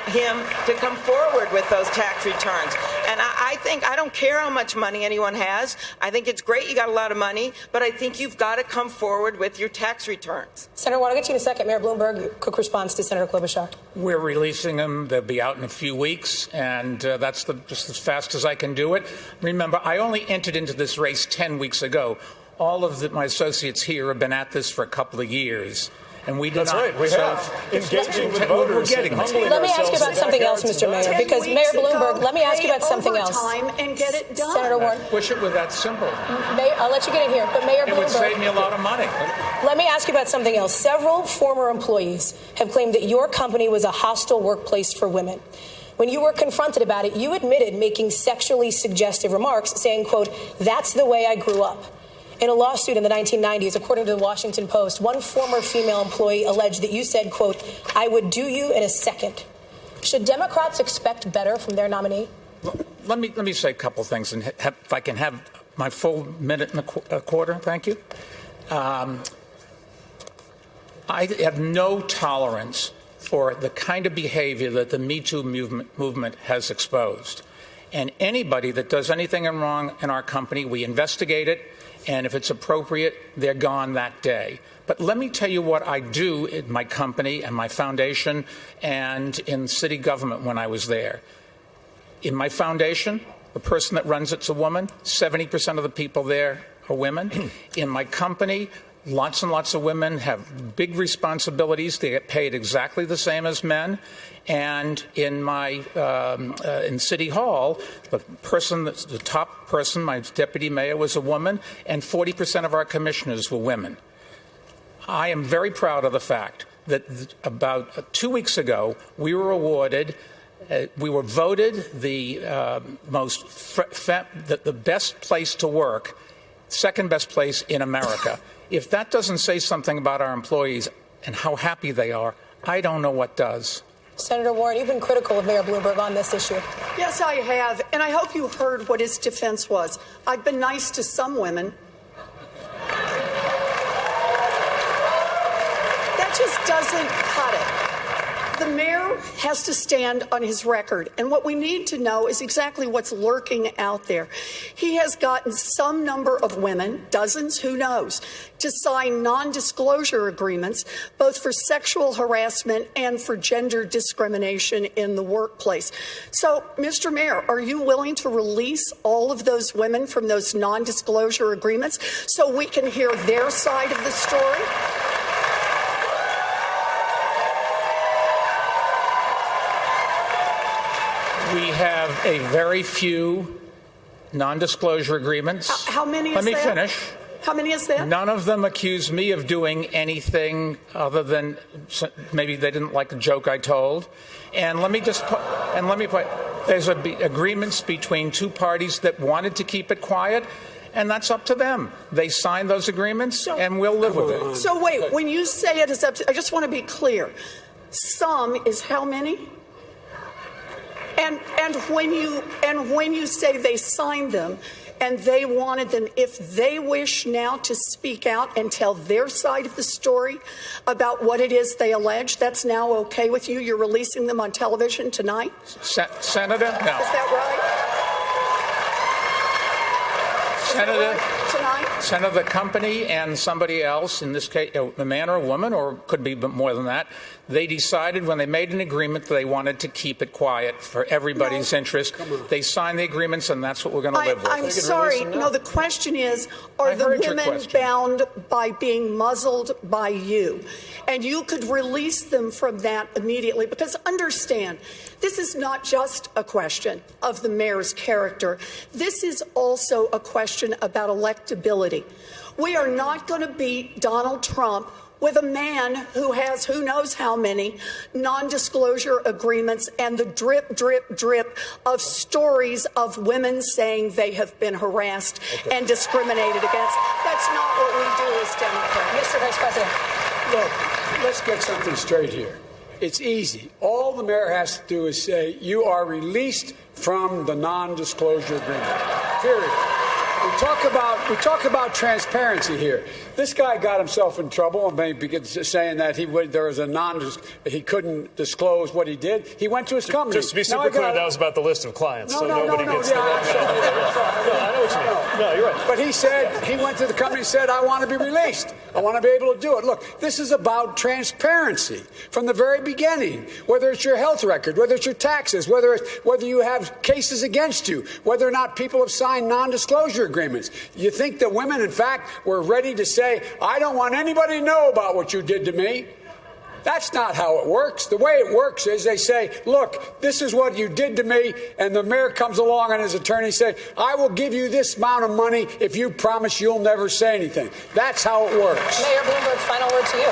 him to come forward with those tax returns. And I think, I don't care how much money anyone has. I think it's great you got a lot of money, but I think you've got to come forward with your tax returns. Senator, I want to get to you in a second. Mayor Bloomberg, quick response to Senator Klobuchar. We're releasing them. They'll be out in a few weeks, and that's just as fast as I can do it. Remember, I only entered into this race 10 weeks ago. All of my associates here have been at this for a couple of years. And we did That's right. We have engaging with voters. Let me ask you about something else, Mr. Mayor, because Mayor Bloomberg, let me ask you about something else. And get it done. Senator Warren. I wish it were that simple. I'll let you get in here, but Mayor Bloomberg. It would save me a lot of money. Let me ask you about something else. Several former employees have claimed that your company was a hostile workplace for women. When you were confronted about it, you admitted making sexually suggestive remarks, saying, quote, "That's the way I grew up." In a lawsuit in the 1990s, according to the Washington Post, one former female employee alleged that you said, quote, "I would do you in a second." Should Democrats expect better from their nominee? Let me say a couple things, and if I can have my full minute and a quarter, thank you. I have no tolerance for the kind of behavior that the Me Too movement has exposed. And anybody that does anything wrong in our company, we investigate it. And if it's appropriate, they're gone that day. But let me tell you what I do in my company and my foundation and in city government when I was there. In my foundation, the person that runs it's a woman. 70% of the people there are women. In my company, lots and lots of women have big responsibilities. They get paid exactly the same as men. And in my in City Hall, the top person, my deputy mayor, was a woman, and 40% of our commissioners were women. I am very proud of the fact that about 2 weeks ago, we were awarded. We were voted the the best place to work, second best place in America. If that doesn't say something about our employees and how happy they are, I don't know what does. Senator Warren, you've been critical of Mayor Bloomberg on this issue. Yes, I have. And I hope you heard what his defense was. I've been nice to some women. That just doesn't cut it. The mayor has to stand on his record. And what we need to know is exactly what's lurking out there. He has gotten some number of women, dozens, who knows, to sign non-disclosure agreements, both for sexual harassment and for gender discrimination in the workplace. So, Mr. Mayor, are you willing to release all of those women from those non-disclosure agreements so we can hear their side of the story? We have a very few non-disclosure agreements. How many is Let me that? finish. How many is that? None of them accuse me of doing anything other than maybe they didn't like the joke I told. And let me put, there's agreements between two parties that wanted to keep it quiet. and that's up to them. They signed those agreements, and we'll live with it. So wait, when you say it is up to, I just want to be clear. Some is how many? And when you say they signed them and they wanted them, if they wish now to speak out and tell their side of the story about what it is they allege, that's now okay with you? You're releasing them on television tonight? Senator? No. Is that right? Senator, tonight? Senator, the company and somebody else, in this case, a man or a woman, or could be more than that, they decided when they made an agreement that they wanted to keep it quiet for everybody's interest. They signed the agreements, and that's what we're going to live with. I'm sorry. No, the question is, are the women bound by being muzzled by you? And you could release them from that immediately, because understand, this is not just a question of the mayor's character. This is also a question about electability. We are not going to beat Donald Trump with a man who has who knows how many non-disclosure agreements and the drip, drip, drip of stories of women saying they have been harassed and discriminated against. That's not what we do as Democrats. Mr. Vice President. Look, let's get something straight here. It's easy. All the mayor has to do is say, you are released from the non-disclosure agreement. Period. We talk about transparency here. This guy got himself in trouble, maybe saying that he couldn't disclose what he did. He went to his company. Just to be super clear, that was about the list of clients, nobody gets the wrong. I know what you mean. No, you're right. But he said, he went to the company and said, I want to be released. I want to be able to do it. Look, this is about transparency from the very beginning, whether it's your health record, whether it's your taxes, whether you have cases against you, whether or not people have signed non-disclosure agreements. You think the women, in fact, were ready to say, I don't want anybody to know about what you did to me? That's not how it works. The way it works is they say, look, this is what you did to me, and the mayor comes along and his attorney says, I will give you this amount of money if you promise you'll never say anything. That's how it works. Mayor Bloomberg, final word to you.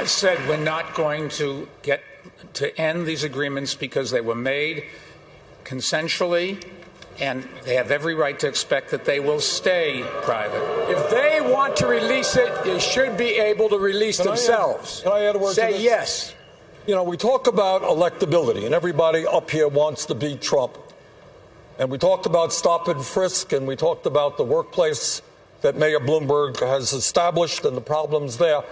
I've said we're not going to get to end these agreements because they were made consensually, and they have every right to expect that they will stay private. If they want to release it, they should be able to release themselves. Can I add a word to this? Say yes. You know, we talk about electability, and everybody up here wants to beat Trump. And we talked about stop and frisk, and we talked about the workplace that Mayor Bloomberg has established and the problems there.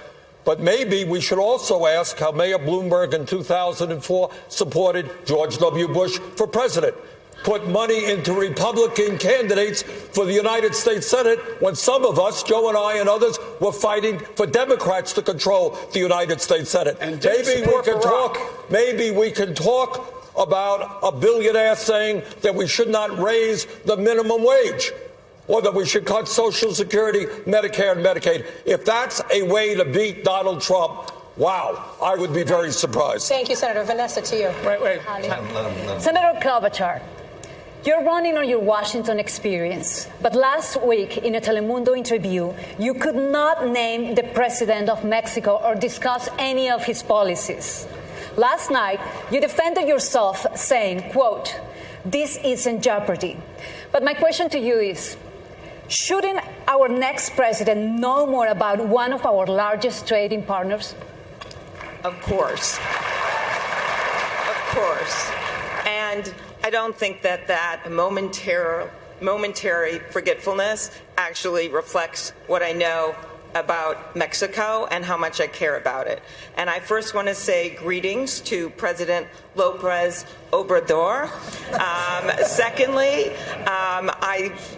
But maybe we should also ask how Mayor Bloomberg in 2004 supported George W. Bush for president, put money into Republican candidates for the United States Senate when some of us, Joe and I and others, were fighting for Democrats to control the United States Senate. And maybe we can talk about a billionaire saying that we should not raise the minimum wage, or that we should cut Social Security, Medicare, and Medicaid. If that's a way to beat Donald Trump, wow, I would be very surprised. Thank you, Senator. Vanessa, to you. Wait. Senator Klobuchar, you're running on your Washington experience, but last week in a Telemundo interview, you could not name the president of Mexico or discuss any of his policies. Last night, you defended yourself saying, quote, this is in jeopardy. But my question to you is, shouldn't our next president know more about one of our largest trading partners? Of course. Of course. And I don't think that momentary forgetfulness actually reflects what I know about Mexico and how much I care about it. And I first want to say greetings to President López Obrador. Secondly,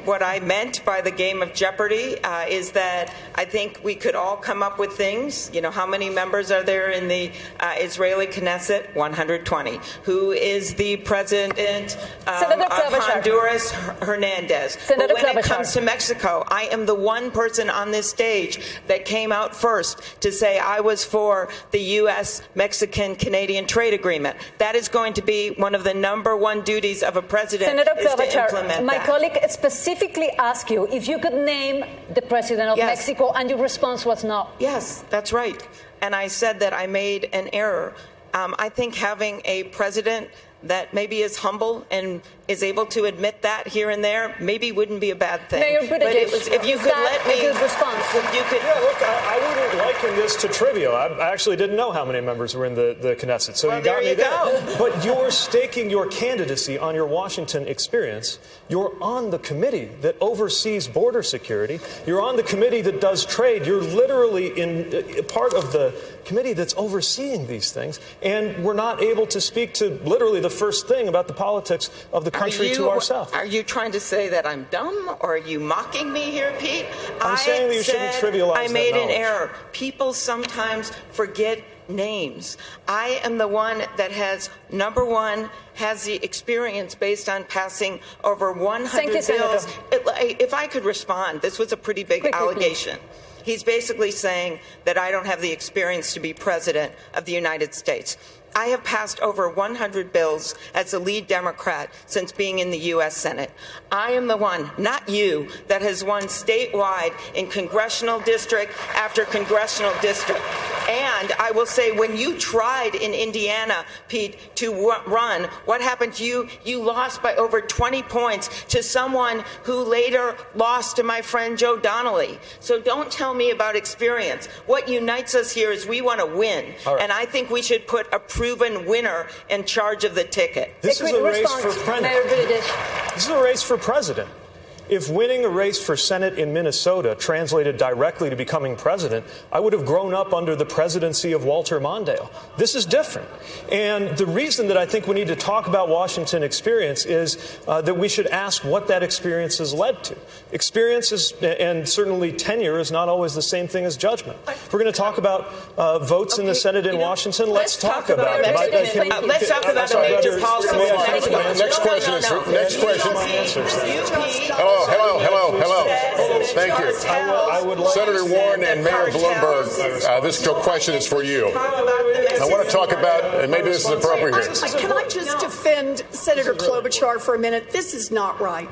what I meant by the game of Jeopardy is that I think we could all come up with things. You know, how many members are there in the Israeli Knesset? 120. Who is the president of Honduras? Hernandez. But when it comes to Mexico, I am the one person on this stage that came out first to say I was for the U.S. Mexican-Canadian trade agreement. That is going to be one of the number one duties of a president. Senator is to implement my that. colleague specifically asked you if you could name the president of Mexico, and your response was no. Yes, that's right. And I said that I made an error. I think having a president that maybe is humble and is able to admit that here and there, maybe wouldn't be a bad thing. Mayor But it was, if you could let me, a good response. if you could. Yeah, look, I wouldn't liken this to trivial. I actually didn't know how many members were in the Knesset, so Well, you got there me you there. go. But you're staking your candidacy on your Washington experience. You're on the committee that oversees border security. You're on the committee that does trade. You're literally in part of the committee that's overseeing these things, and we're not able to speak to literally the first thing about the politics of the country to ourselves. Are you trying to say that I'm dumb, or are you mocking me here, Pete? I'm saying that you shouldn't trivialize I made that an knowledge. error. People sometimes forget names. I am the one that has, number one, has the experience based on passing over 100 Thank you, bills. Senator. If I could respond, this was a pretty big Quickly, allegation. He's basically saying that I don't have the experience to be president of the United States. I have passed over 100 bills as the lead Democrat since being in the U.S. Senate. I am the one, not you, that has won statewide in congressional district after congressional district. And I will say, when you tried in Indiana, Pete, to run, what happened to you? You lost by over 20 points to someone who later lost to my friend Joe Donnelly. So don't tell me about experience. What unites us here is we want to win. Right. And I think we should put a proven winner in charge of the ticket. This is a race for president. Mayor British. This is a race for president. If winning a race for Senate in Minnesota translated directly to becoming president, I would have grown up under the presidency of Walter Mondale. This is different. And the reason that I think we need to talk about Washington experience is that we should ask what that experience has led to. Experience is, and certainly tenure is not always the same thing as judgment. If we're going to talk about votes in the Senate in Washington, let's talk about it. Let's talk about a major policy. Next question is next question. Hello. Thank you. I would like Senator Warren and Mayor Bloomberg, this question is for you. I want to talk about, and maybe this is appropriate here. Can I just defend Senator Klobuchar for a minute? This is not right.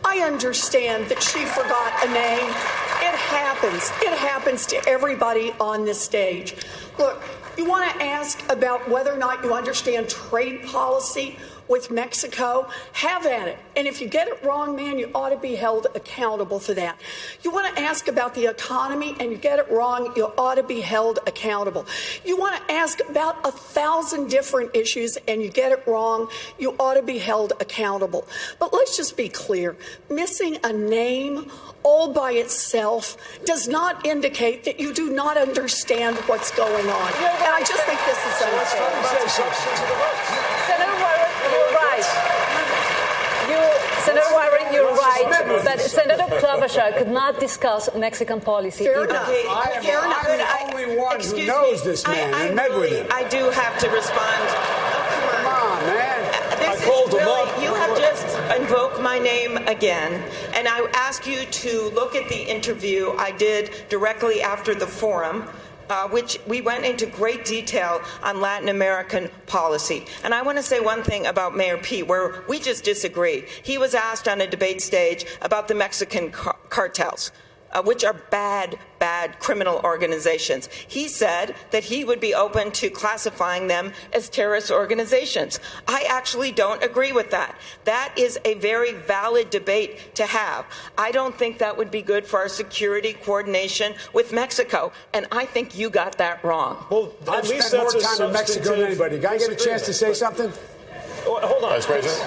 I understand that she forgot a name. It happens. It happens to everybody on this stage. Look, you want to ask about whether or not you understand trade policy with Mexico, have at it. And if you get it wrong, man, you ought to be held accountable for that. You want to ask about the economy and you get it wrong, you ought to be held accountable. You want to ask about 1,000 different issues and you get it wrong, you ought to be held accountable. But let's just be clear. Missing a name all by itself does not indicate that you do not understand what's going on. And I just think this is unfair. Senator Warren, you're right. Senator Warren, you're right that Senator Klobuchar could not discuss Mexican policy Fair either. enough. I'm the only one who knows this man and met with him. I do have to respond. Come on, man. You have just invoked my name again, and I ask you to look at the interview I did directly after the forum, which we went into great detail on Latin American policy. And I want to say one thing about Mayor Pete, where we just disagree. He was asked on a debate stage about the Mexican cartels, which are bad criminal organizations. He said that he would be open to classifying them as terrorist organizations. I actually don't agree with that. That is a very valid debate to have. I don't think that would be good for our security coordination with Mexico, and I think you got that wrong. Well, I've spent more time in Mexico than anybody. Can I get a chance to say something? Hold on. Vice President.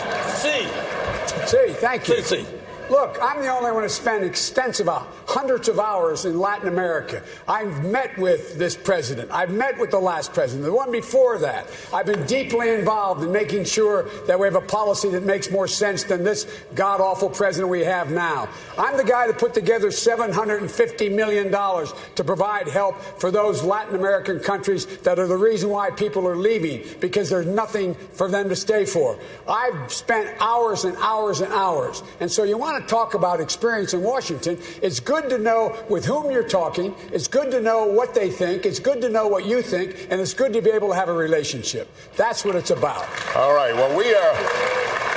Thank you. Look, I'm the only one who spent extensive hundreds of hours in Latin America. I've met with this president. I've met with the last president, the one before that. I've been deeply involved in making sure that we have a policy that makes more sense than this god-awful president we have now. I'm the guy that put together $750 million to provide help for those Latin American countries that are the reason why people are leaving, because there's nothing for them to stay for. I've spent hours and hours and hours. And so you want to talk about experience in Washington, it's good to know with whom you're talking. It's good to know what they think. It's good to know what you think. And it's good to be able to have a relationship. That's what it's about. All right. Well, we are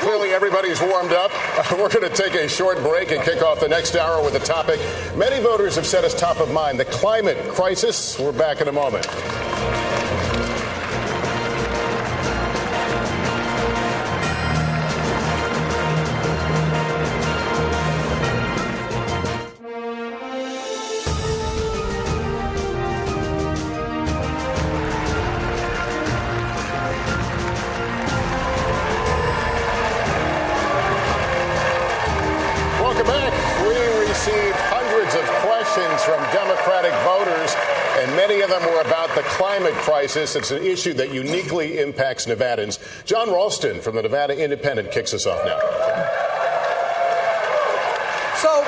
clearly everybody's warmed up. We're going to take a short break and kick off the next hour with a topic many voters have said is top of mind, the climate crisis. We're back in a moment. climate crisis. It's an issue that uniquely impacts Nevadans. John Ralston from the Nevada Independent kicks us off now. So,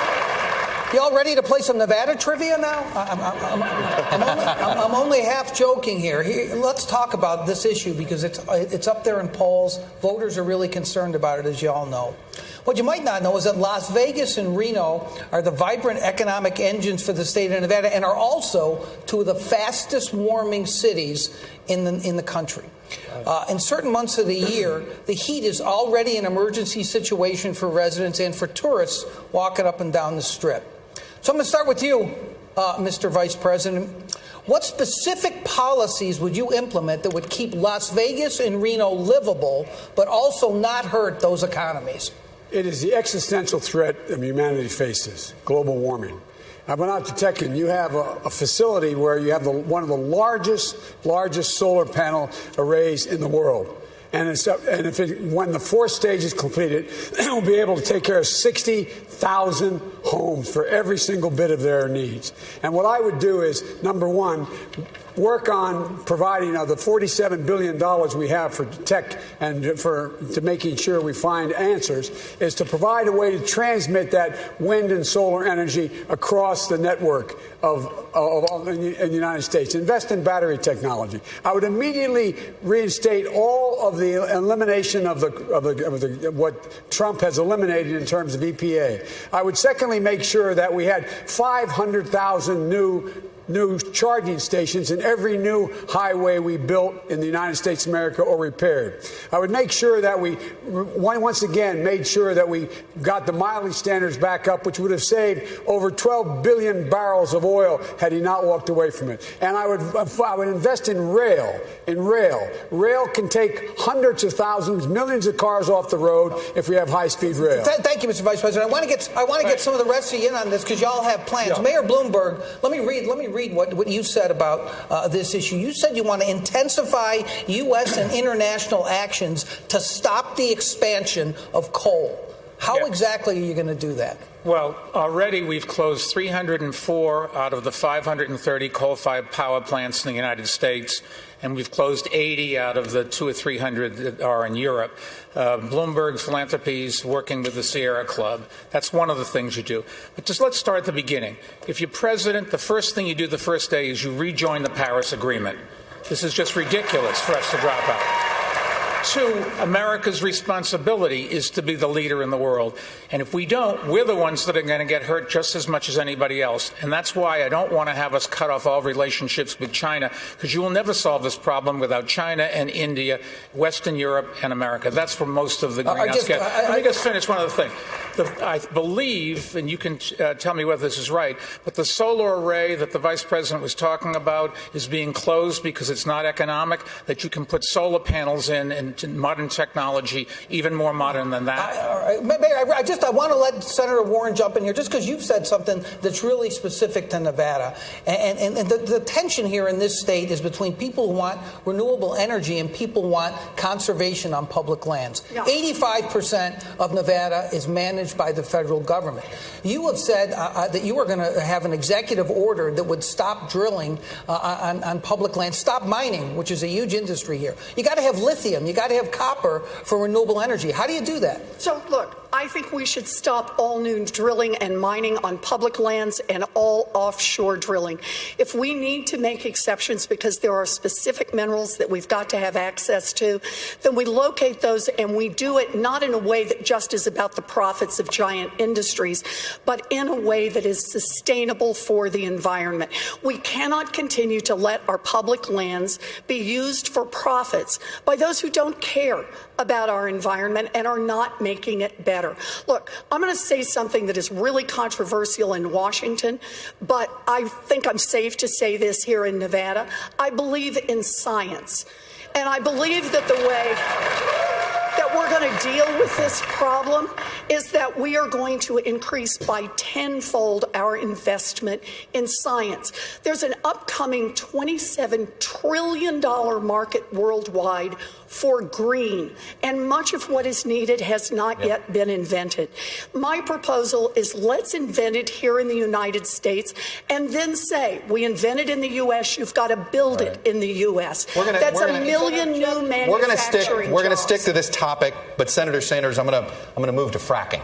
y'all ready to play some Nevada trivia now? I'm only half joking here. Let's talk about this issue because it's up there in polls. Voters are really concerned about it, as you all know. What you might not know is that Las Vegas and Reno are the vibrant economic engines for the state of Nevada and are also two of the fastest warming cities in the country. In certain months of the year, the heat is already an emergency situation for residents and for tourists walking up and down the Strip. So I'm going to start with you, Mr. Vice President. What specific policies would you implement that would keep Las Vegas and Reno livable, but also not hurt those economies? It is the existential threat that humanity faces, global warming. I went out to Tekken. You have a facility where you have one of the largest solar panel arrays in the world. And when the fourth stage is completed, it will be able to take care of 60,000 homes for every single bit of their needs. And what I would do is, number one, work on providing the $47 billion we have for tech and to making sure we find answers, is to provide a way to transmit that wind and solar energy across the network in the United States. Invest in battery technology. I would immediately reinstate all of the elimination of what Trump has eliminated in terms of EPA. I would secondly make sure that we had 500,000 new charging stations in every new highway we built in the United States of America or repaired. I would make sure that we, once again, made sure that we got the mileage standards back up, which would have saved over 12 billion barrels of oil had he not walked away from it. And I would invest in rail. Rail can take hundreds of thousands, millions of cars off the road if we have high-speed rail. Thank you, Mr. Vice President. I want to get some of the rest of you in on this because y'all have plans. Yeah. Mayor Bloomberg, let me read what you said about this issue. You said you want to intensify U.S. and international actions to stop the expansion of coal. How exactly are you going to do that? Well, already we've closed 304 out of the 530 coal-fired power plants in the United States, and we've closed 80 out of the 200 or 300 that are in Europe. Bloomberg Philanthropies working with the Sierra Club. That's one of the things you do. But just let's start at the beginning. If you're president, the first thing you do the first day is you rejoin the Paris Agreement. This is just ridiculous for us to drop out. Two, America's responsibility is to be the leader in the world. And if we don't, we're the ones that are going to get hurt just as much as anybody else. And that's why I don't want to have us cut off all relationships with China, because you will never solve this problem without China and India, Western Europe and America. That's where most of the greenhouse gas. Let me just finish one other thing. I believe, and you can tell me whether this is right, but the solar array that the Vice President was talking about is being closed because it's not economic, that you can put solar panels in and modern technology, even more modern than that. I want to let Senator Warren jump in here, just because you've said something that's really specific to Nevada. And the tension here in this state is between people who want renewable energy and people who want conservation on public lands. Yeah. 85% of Nevada is managed by the federal government. You have said that you are going to have an executive order that would stop drilling on public land, stop mining, which is a huge industry here. You got to have lithium. You got to have copper for renewable energy. How do you do that? So, look, I think we should stop all new drilling and mining on public lands and all offshore drilling. If we need to make exceptions because there are specific minerals that we've got to have access to, then we locate those and we do it not in a way that just is about the profits of giant industries, but in a way that is sustainable for the environment. We cannot continue to let our public lands be used for profits by those who don't care about our environment and are not making it better. Look, I'm going to say something that is really controversial in Washington, but I think I'm safe to say this here in Nevada. I believe in science, and I believe that the way that we're going to deal with this problem is that we are going to increase by tenfold our investment in science. There's an upcoming $27 trillion market worldwide for green, and much of what is needed has not yet been invented. My proposal is let's invent it here in the United States and then say, we invented in the U.S., you've got to build it in the U.S. That's a million new manufacturing We're going to jobs. stick to this topic, but Senator Sanders, I'm going to move to fracking.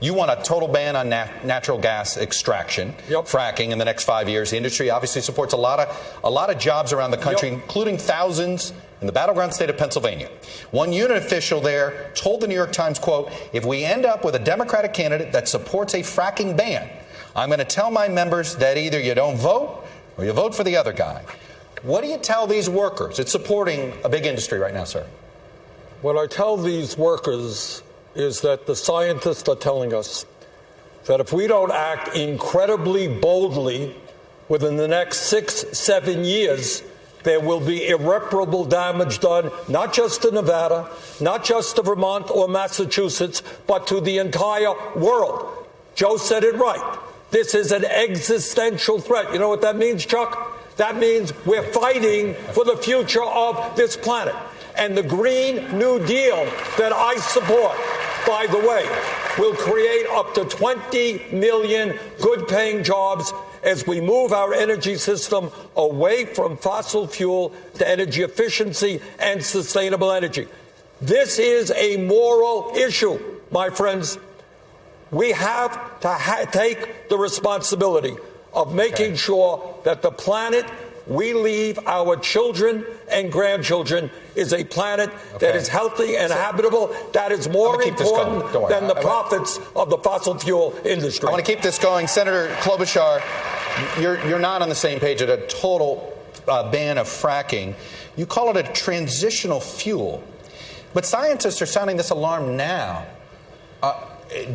You want a total ban on natural gas extraction, fracking, in the next 5 years. The industry obviously supports a lot of jobs around the country, including thousands in the battleground state of Pennsylvania. One unit official there told the New York Times, quote, if we end up with a Democratic candidate that supports a fracking ban, I'm going to tell my members that either you don't vote or you vote for the other guy. What do you tell these workers? It's supporting a big industry right now, sir. What I tell these workers is that the scientists are telling us that if we don't act incredibly boldly within the next 6-7 years, there will be irreparable damage done, not just to Nevada, not just to Vermont or Massachusetts, but to the entire world. Joe said it right. This is an existential threat. You know what that means, Chuck? That means we're fighting for the future of this planet. And the Green New Deal that I support, by the way, will create up to 20 million good-paying jobs as we move our energy system away from fossil fuel to energy efficiency and sustainable energy. This is a moral issue, my friends. We have to take the responsibility of making sure that the planet we leave our children and grandchildren is a planet that is healthy and habitable. That is more important than the profits of the fossil fuel industry. I want to keep this going. Senator Klobuchar, you're not on the same page at a total ban of fracking. You call it a transitional fuel. But scientists are sounding this alarm now.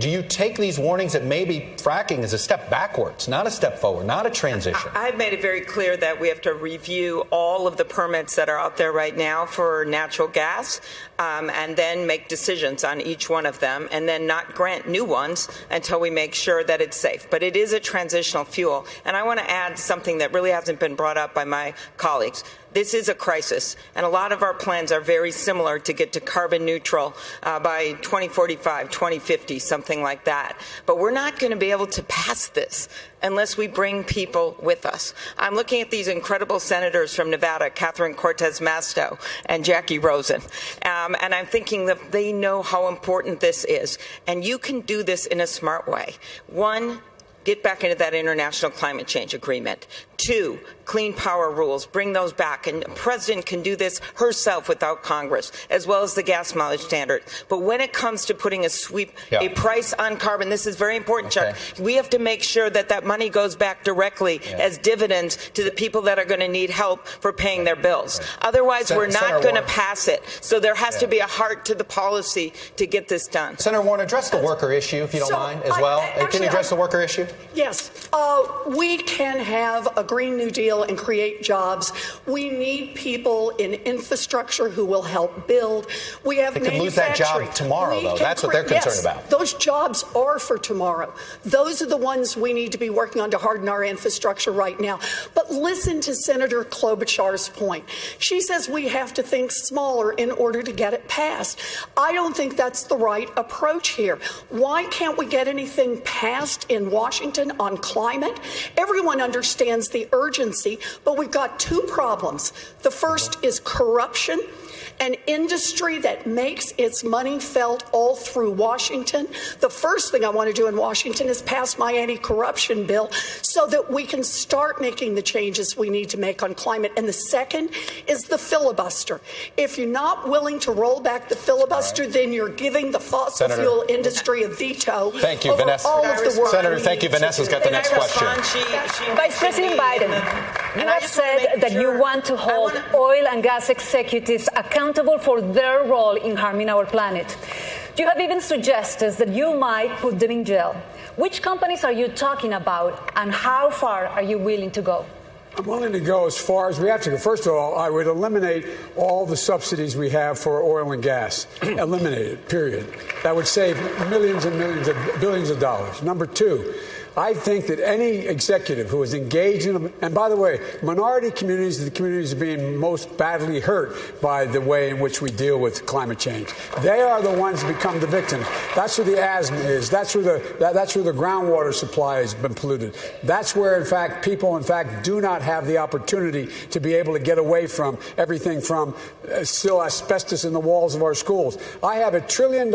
Do you take these warnings that maybe fracking is a step backwards, not a step forward, not a transition? I've made it very clear that we have to review all of the permits that are out there right now for natural gas, and then make decisions on each one of them, and then not grant new ones until we make sure that it's safe. But it is a transitional fuel. And I want to add something that really hasn't been brought up by my colleagues. This is a crisis, and a lot of our plans are very similar to get to carbon neutral by 2045, 2050, something like that. But we're not going to be able to pass this unless we bring people with us. I'm looking at these incredible senators from Nevada, Catherine Cortez Masto and Jackie Rosen, and I'm thinking that they know how important this is. And you can do this in a smart way. One, get back into that international climate change agreement. 2, clean power rules, bring those back. And the president can do this herself without Congress, as well as the gas mileage standard. But when it comes to putting a price on carbon, this is very important, Chuck. We have to make sure that that money goes back directly as dividends to the people that are going to need help for paying their bills. Otherwise, we're not going to pass it. So there has to be a heart to the policy to get this done. Senator Warren, address the worker issue, if you don't mind, as well. Can you address the worker issue? Yes. We can have a Green New Deal and create jobs. We need people in infrastructure who will help build. We have manufacturing. They could lose that job tomorrow, though. That's what they're concerned about. Those jobs are for tomorrow. Those are the ones we need to be working on to harden our infrastructure right now. But listen to Senator Klobuchar's point. She says we have to think smaller in order to get it passed. I don't think that's the right approach here. Why can't we get anything passed in Washington on climate? Everyone understands the urgency, but we've got 2 problems. The first is corruption. An industry that makes its money felt all through Washington. The first thing I want to do in Washington is pass my anti-corruption bill so that we can start making the changes we need to make on climate. And the second is the filibuster. If you're not willing to roll back the filibuster, then you're giving the fossil fuel industry a veto. Thank you, Vanessa. All of the work Senator, thank you. Vanessa's got the next question. Vice President Biden, you have said that you want to hold oil and gas executives accountable for their role in harming our planet. You have even suggested that you might put them in jail. Which companies are you talking about, and how far are you willing to go? I'm willing to go as far as we have to go. First of all, I would eliminate all the subsidies we have for oil and gas. Eliminate it, period. That would save millions and millions of billions of dollars. Number 2, I think that any executive who is engaged in, and by the way, minority communities are the communities being most badly hurt by the way in which we deal with climate change. They are the ones who become the victims. That's where the asthma is. That's where the groundwater supply has been polluted. That's where, in fact, people, do not have the opportunity to be able to get away from everything from still asbestos in the walls of our schools. I have $1 trillion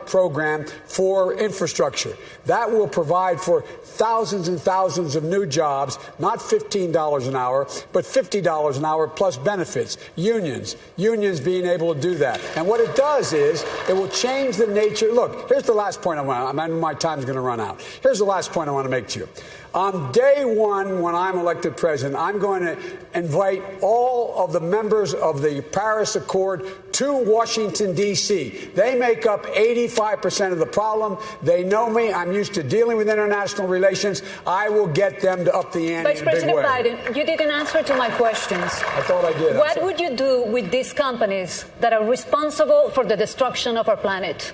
program for infrastructure. That will provide for thousands and thousands of new jobs, not $15 an hour, but $50 an hour plus benefits. Unions being able to do that. And what it does is it will change the nature. Look, here's the last point my time's going to run out. Here's the last point I want to make to you. On day one, when I'm elected president, I'm going to invite all of the members of the Paris Accord to Washington, D.C. They make up 85% of the problem. They know me. I'm used to dealing with international relations. I will get them to up the ante Vice in a big President way. Biden, you didn't answer to my questions. I thought I did. What would you do with these companies that are responsible for the destruction of our planet?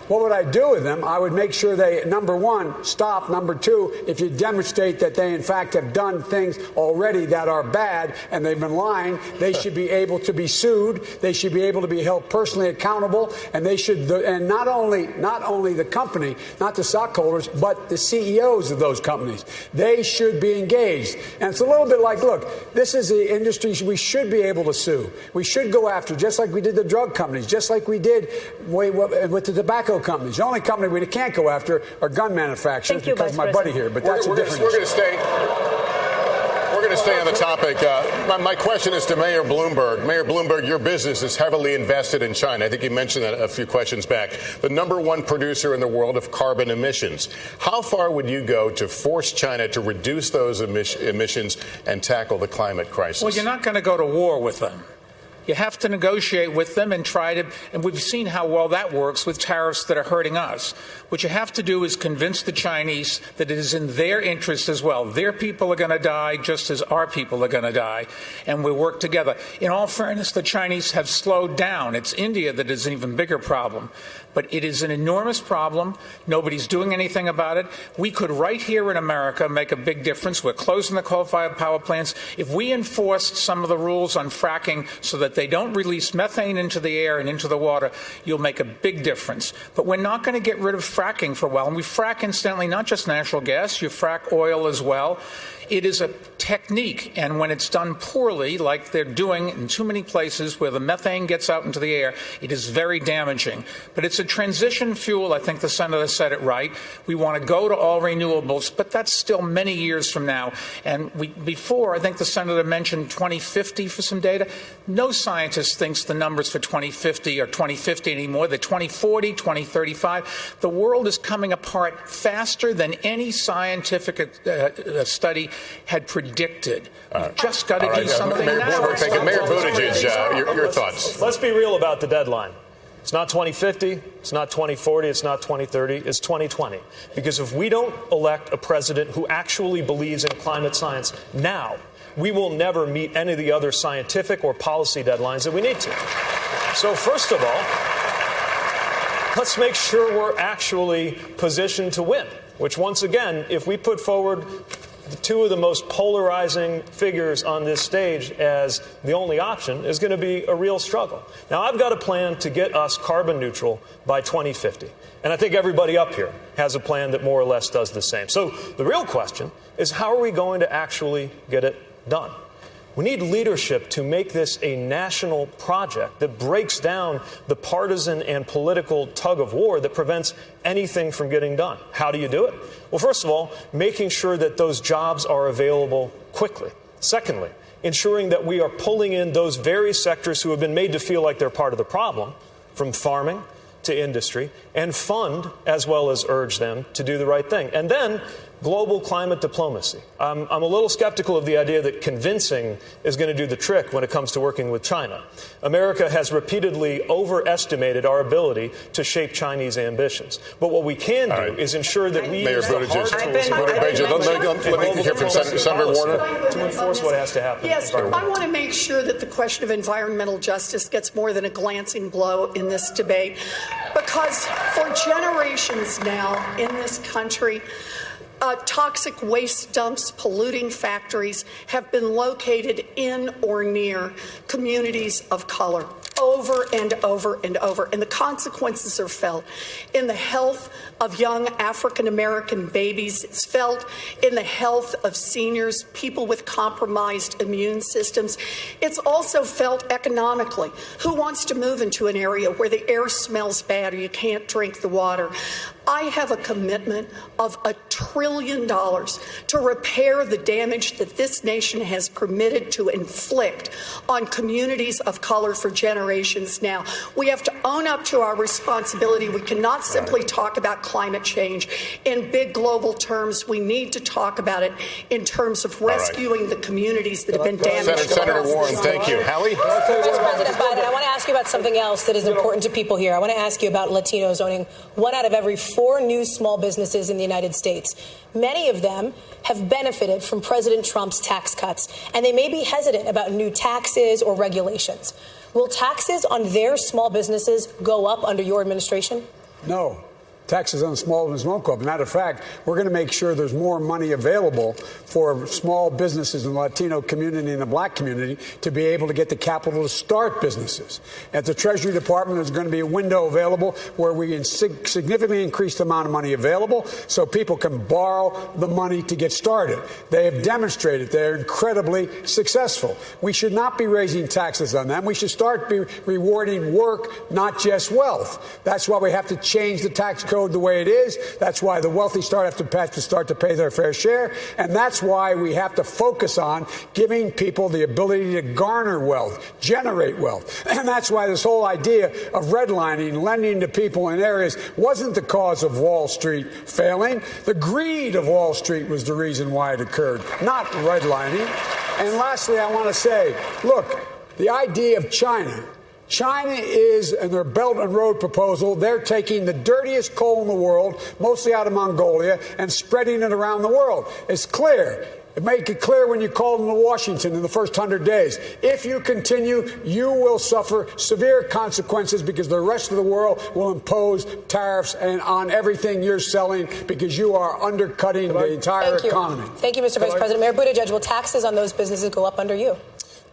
What would I do with them? I would make sure they, number one, stop. Number two, if you demonstrate that they, in fact, have done things already that are bad and they've been lying, they should be able to be sued. They should be able to be held personally accountable. And they should, and not only the company, not the stockholders, but the CEOs of those companies. They should be engaged. And it's a little bit like, look, this is the industry we should be able to sue. We should go after, just like we did the drug companies, just like we did with the tobacco companies. The only company we can't go after are gun manufacturers because my buddy here. But that's a different issue. We're going to stay on the topic. My question is to Mayor Bloomberg. Mayor Bloomberg, your business is heavily invested in China. I think you mentioned that a few questions back. The #1 producer in the world of carbon emissions. How far would you go to force China to reduce those emissions and tackle the climate crisis? Well, you're not going to go to war with them. You have to negotiate with them and try to, and we've seen how well that works with tariffs that are hurting us. What you have to do is convince the Chinese that it is in their interest as well. Their people are going to die just as our people are going to die, and we work together. In all fairness, the Chinese have slowed down. It's India that is an even bigger problem. But it is an enormous problem. Nobody's doing anything about it. We could, right here in America, make a big difference. We're closing the coal-fired power plants. If we enforced some of the rules on fracking so that they don't release methane into the air and into the water, you'll make a big difference. But we're not going to get rid of fracking for a while. And we frack, incidentally, not just natural gas. You frack oil as well. It is a technique, and when it's done poorly, like they're doing in too many places where the methane gets out into the air, it is very damaging. But it's a transition fuel. I think the Senator said it right. We want to go to all renewables, but that's still many years from now. And before, I think the Senator mentioned 2050 for some data. No scientist thinks the numbers for 2050 are 2050 anymore. They're 2040, 2035. The world is coming apart faster than any scientific study had predicted. You've just got to do something now. Mayor Buttigieg, your thoughts. Let's be real about the deadline. It's not 2050, it's not 2040, it's not 2030, it's 2020. Because if we don't elect a president who actually believes in climate science now, we will never meet any of the other scientific or policy deadlines that we need to. So first of all, let's make sure we're actually positioned to win, which once again, if we put forward two of the most polarizing figures on this stage as the only option, is going to be a real struggle. Now, I've got a plan to get us carbon neutral by 2050. And I think everybody up here has a plan that more or less does the same. So the real question is, how are we going to actually get it done? We need leadership to make this a national project that breaks down the partisan and political tug of war that prevents anything from getting done. How do you do it? Well, first of all, making sure that those jobs are available quickly. Secondly, ensuring that we are pulling in those very sectors who have been made to feel like they're part of the problem, from farming to industry, and fund as well as urge them to do the right thing. And then global climate diplomacy. I'm a little skeptical of the idea that convincing is going to do the trick when it comes to working with China. America has repeatedly overestimated our ability to shape Chinese ambitions. But what we can do is ensure that we use the hard tools let me hear from Senator Warner to enforce what has to happen. Yes, I want to make sure that the question of environmental justice gets more than a glancing blow in this debate, because for generations now in this country, toxic waste dumps, polluting factories have been located in or near communities of color over and over and over. And the consequences are felt in the health of young African American babies. It's felt in the health of seniors, people with compromised immune systems. It's also felt economically. Who wants to move into an area where the air smells bad or you can't drink the water? I have a commitment of $1 trillion to repair the damage that this nation has permitted to inflict on communities of color for generations now. We have to own up to our responsibility. We cannot simply talk about climate change in big global terms. We need to talk about it in terms of rescuing the communities that have been damaged. Senator Warren, thank you. Hallie? Vice President Biden, I want to ask you about something else that is important to people here. I want to ask you about Latinos owning 1 out of every 4 new small businesses in the United States. Many of them have benefited from President Trump's tax cuts, and they may be hesitant about new taxes or regulations. Will taxes on their small businesses go up under your administration? No. Taxes on small business won't go up. Matter of fact, we're going to make sure there's more money available for small businesses in the Latino community and the black community to be able to get the capital to start businesses. At the Treasury Department, there's going to be a window available where we can significantly increase the amount of money available so people can borrow the money to get started. They have demonstrated they're incredibly successful. We should not be raising taxes on them. We should start rewarding work, not just wealth. That's why we have to change the tax code the way it is. That's why the wealthy have to start to pay their fair share. And that's why we have to focus on giving people the ability to garner wealth, generate wealth. And that's why this whole idea of redlining, lending to people in areas wasn't the cause of Wall Street failing. The greed of Wall Street was the reason why it occurred, not redlining. And lastly, I want to say, look, the idea of China is, in their Belt and Road proposal, they're taking the dirtiest coal in the world, mostly out of Mongolia, and spreading it around the world. It's clear. It made it clear when you called into Washington in the first 100 days. If you continue, you will suffer severe consequences because the rest of the world will impose tariffs on everything you're selling because you are undercutting the entire economy. Thank you, Mr. Vice President. Mayor Buttigieg, will taxes on those businesses go up under you?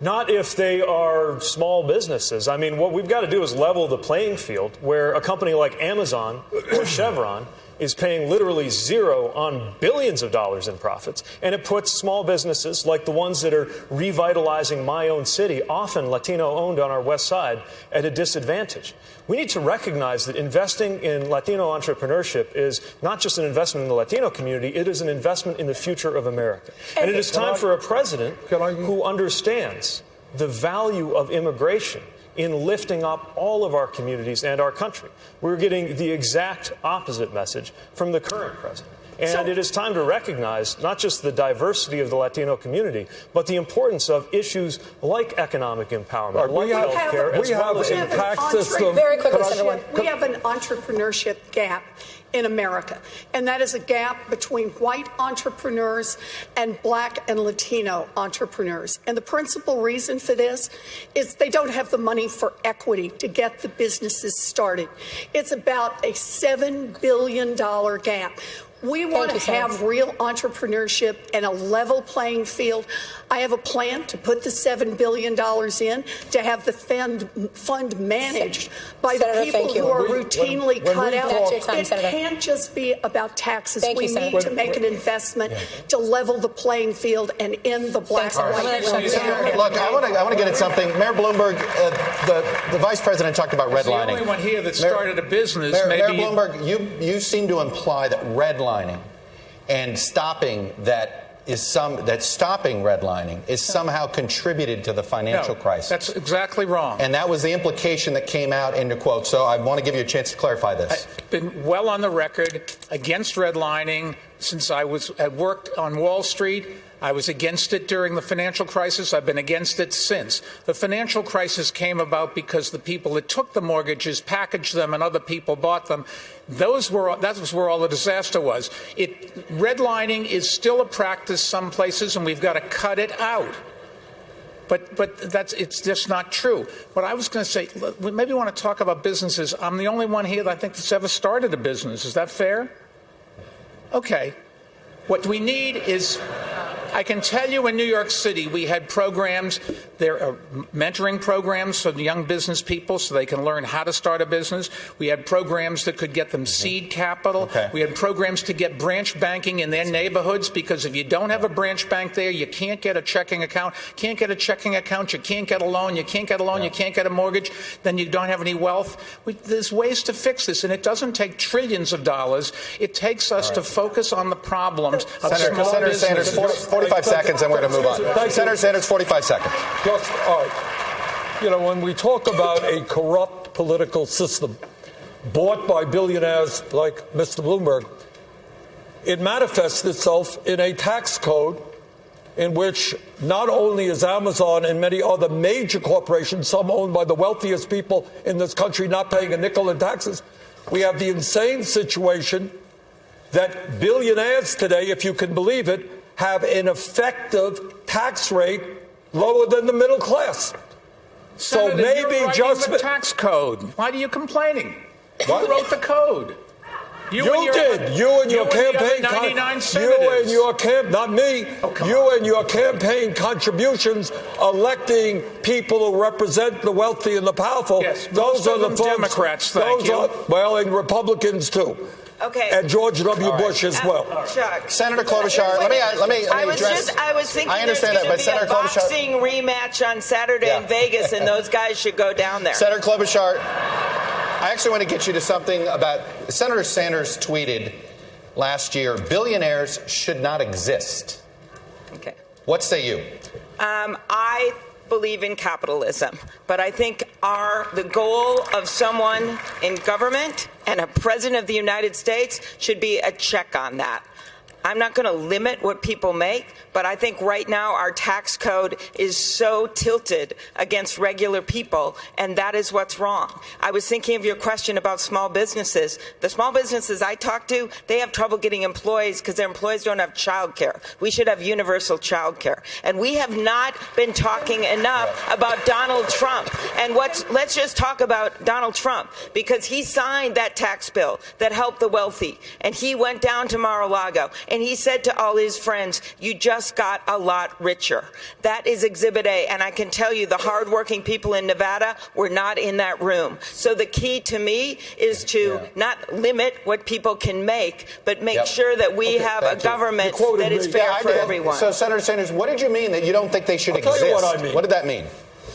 Not if they are small businesses. I mean, what we've got to do is level the playing field where a company like Amazon or Chevron is paying literally zero on billions of dollars in profits. And it puts small businesses like the ones that are revitalizing my own city, often Latino-owned on our west side, at a disadvantage. We need to recognize that investing in Latino entrepreneurship is not just an investment in the Latino community, it is an investment in the future of America. And it is time for a president who understands the value of immigration in lifting up all of our communities and our country. We're getting the exact opposite message from the current president. And it is time to recognize not just the diversity of the Latino community, but the importance of issues like economic empowerment, like health care, as well as in the tax system. Very quickly, Senator Warren. We have an entrepreneurship gap in America, and that is a gap between white entrepreneurs and black and Latino entrepreneurs. And the principal reason for this is they don't have the money for equity to get the businesses started. It's about a $7 billion gap. We want to have real entrepreneurship and a level playing field. I have a plan to put the $7 billion in to have the fund managed by the people who are routinely cut out. It can't just be about taxes. We need to make an investment to level the playing field and end the black and white. Look, I want to get at something. Mayor Bloomberg, the vice president talked about redlining. The only one here that started a business. Mayor Bloomberg, you seem to imply that redlining and stopping redlining is somehow contributed to the financial crisis. That's exactly wrong. And that was the implication that came out in the quote. So I want to give you a chance to clarify this. I've been well on the record against redlining since I worked on Wall Street. I was against it during the financial crisis. I've been against it since. The financial crisis came about because the people that took the mortgages packaged them and other people bought them. That was where all the disaster was. Redlining is still a practice some places, and we've got to cut it out. But it's just not true. What I was going to say, maybe we want to talk about businesses. I'm the only one here that I think that's ever started a business. Is that fair? Okay. What we need is, I can tell you in New York City, we had programs, there are mentoring programs for the young business people so they can learn how to start a business. We had programs that could get them seed capital. Okay. We had programs to get branch banking in their neighborhoods, because if you don't have a branch bank there, you can't get a checking account. Can't get a checking account, you can't get a loan. You can't get a loan, you can't get a mortgage. Then you don't have any wealth. There's ways to fix this, and it doesn't take trillions of dollars. It takes us to focus on the problems of Senator Sanders, 45 seconds, and we're going to move on. Senator Sanders, 45 seconds. All right. You know, when we talk about a corrupt political system bought by billionaires like Mr. Bloomberg, it manifests itself in a tax code in which not only is Amazon and many other major corporations, some owned by the wealthiest people in this country, not paying a nickel in taxes, we have the insane situation that billionaires today, if you can believe it, have an effective tax rate lower than the middle class. Senator, so maybe you're just the tax code. Why are you complaining? What? Who wrote the code? You did. You and your campaign. Not me. You and your campaign contributions electing people who represent the wealthy and the powerful. Yes, those are the folks. Democrats. Thank you. Well, and Republicans too. Okay. And George W. Bush as well. Chuck. Senator Klobuchar, let me address. I was thinking I understand that, but Senator a boxing rematch on Saturday in Vegas, and those guys should go down there. Senator Klobuchar, I actually want to get you to something about Senator Sanders tweeted last year, billionaires should not exist. Okay. What say you? I believe in capitalism, but I think the goal of someone in government and a president of the United States should be a check on that. I'm not going to limit what people make, but I think right now our tax code is so tilted against regular people, and that is what's wrong. I was thinking of your question about small businesses. The small businesses I talk to, they have trouble getting employees because their employees don't have child care. We should have universal child care. And we have not been talking enough about Donald Trump. And let's just talk about Donald Trump, because he signed that tax bill that helped the wealthy, and he went down to Mar-a-Lago. And he said to all his friends, you just got a lot richer. That is Exhibit A. And I can tell you the hardworking people in Nevada were not in that room. So the key to me is to not limit what people can make, but make sure that we have a government that is fair for everyone. So, Senator Sanders, what did you mean that you don't think they should exist? Tell you what I mean. What did that mean?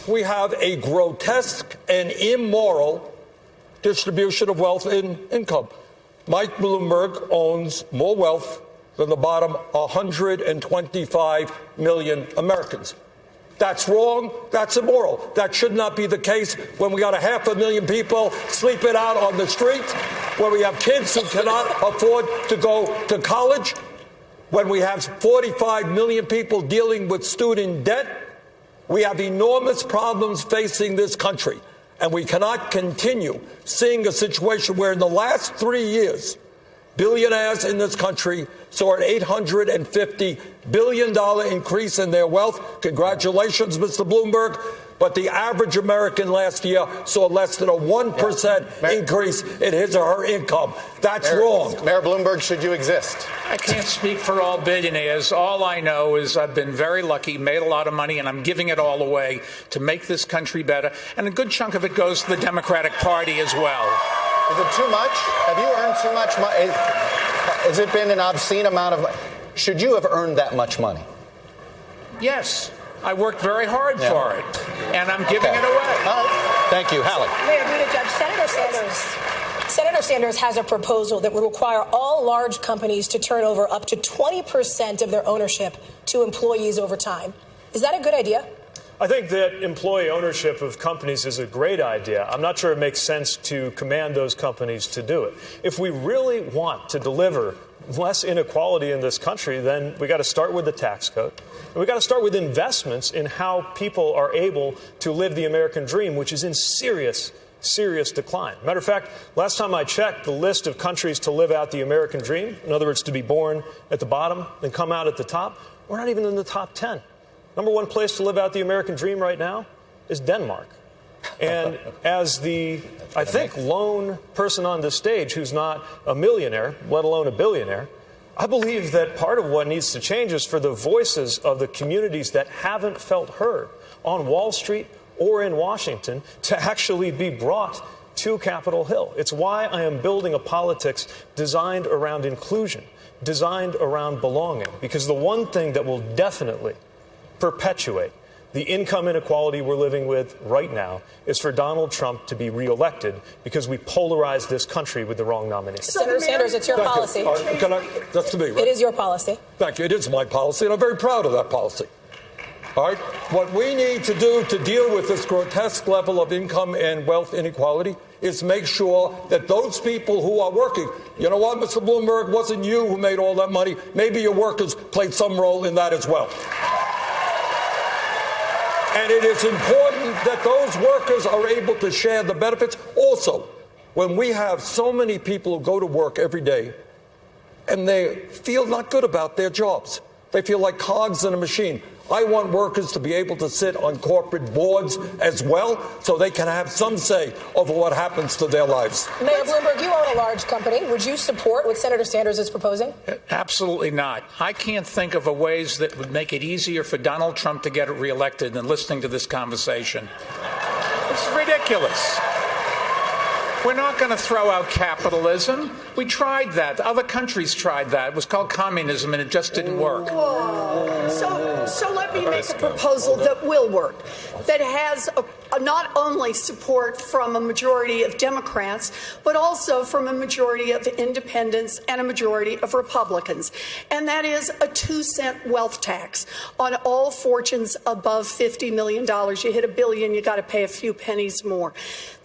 We have a grotesque and immoral distribution of wealth and income. Mike Bloomberg owns more wealth than the bottom 125 million Americans. That's wrong. That's immoral. That should not be the case when we got 500,000 people sleeping out on the streets, when we have kids who cannot afford to go to college, when we have 45 million people dealing with student debt. We have enormous problems facing this country, and we cannot continue seeing a situation where in the last 3 years, billionaires in this country saw an $850 billion increase in their wealth. Congratulations, Mr. Bloomberg. But the average American last year saw less than a 1% increase in his or her income. That's wrong. Mayor Bloomberg, should you exist? I can't speak for all billionaires. All I know is I've been very lucky, made a lot of money, and I'm giving it all away to make this country better. And a good chunk of it goes to the Democratic Party as well. Is it too much? Have you earned too much money? Has it been an obscene amount of... Should you have earned that much money? Yes. I worked very hard for it, and I'm giving it away. Thank you. Hallie. Mayor Buttigieg, Senator Sanders has a proposal that would require all large companies to turn over up to 20% of their ownership to employees over time. Is that a good idea? I think that employee ownership of companies is a great idea. I'm not sure it makes sense to command those companies to do it. If we really want to deliver less inequality in this country, then we got to start with the tax code. And we got to start with investments in how people are able to live the American dream, which is in serious decline. Matter of fact, last time I checked, the list of countries to live out the American dream, in other words, to be born at the bottom and come out at the top, we're not even in the top 10. Number one place to live out the American dream right now is Denmark. And as the, I think, lone person on this stage who's not a millionaire, let alone a billionaire, I believe that part of what needs to change is for the voices of the communities that haven't felt heard on Wall Street or in Washington to actually be brought to Capitol Hill. It's why I am building a politics designed around inclusion, designed around belonging, because the one thing that will definitely perpetuate the income inequality we're living with right now is for Donald Trump to be reelected because we polarized this country with the wrong nominee. Senator Sanders, it's your policy. That's to me, right? It is your policy. Thank you. It is my policy, and I'm very proud of that policy. All right? What we need to do to deal with this grotesque level of income and wealth inequality is make sure that those people who are working, you know what, Mr. Bloomberg, wasn't you who made all that money. Maybe your workers played some role in that as well. And it is important that those workers are able to share the benefits. Also, when we have so many people who go to work every day and they feel not good about their jobs, they feel like cogs in a machine. I want workers to be able to sit on corporate boards as well so they can have some say over what happens to their lives. Mayor Bloomberg, you own a large company. Would you support what Senator Sanders is proposing? Absolutely not. I can't think of ways that would make it easier for Donald Trump to get reelected than listening to this conversation. It's ridiculous. We're not going to throw out capitalism. We tried that. Other countries tried that. It was called communism, and it just didn't work. So let me make a proposal that will work, that has not only support from a majority of Democrats, but also from a majority of independents and a majority of Republicans. And that is a 2-cent wealth tax on all fortunes above $50 million. You hit $1 billion, you got to pay a few pennies more.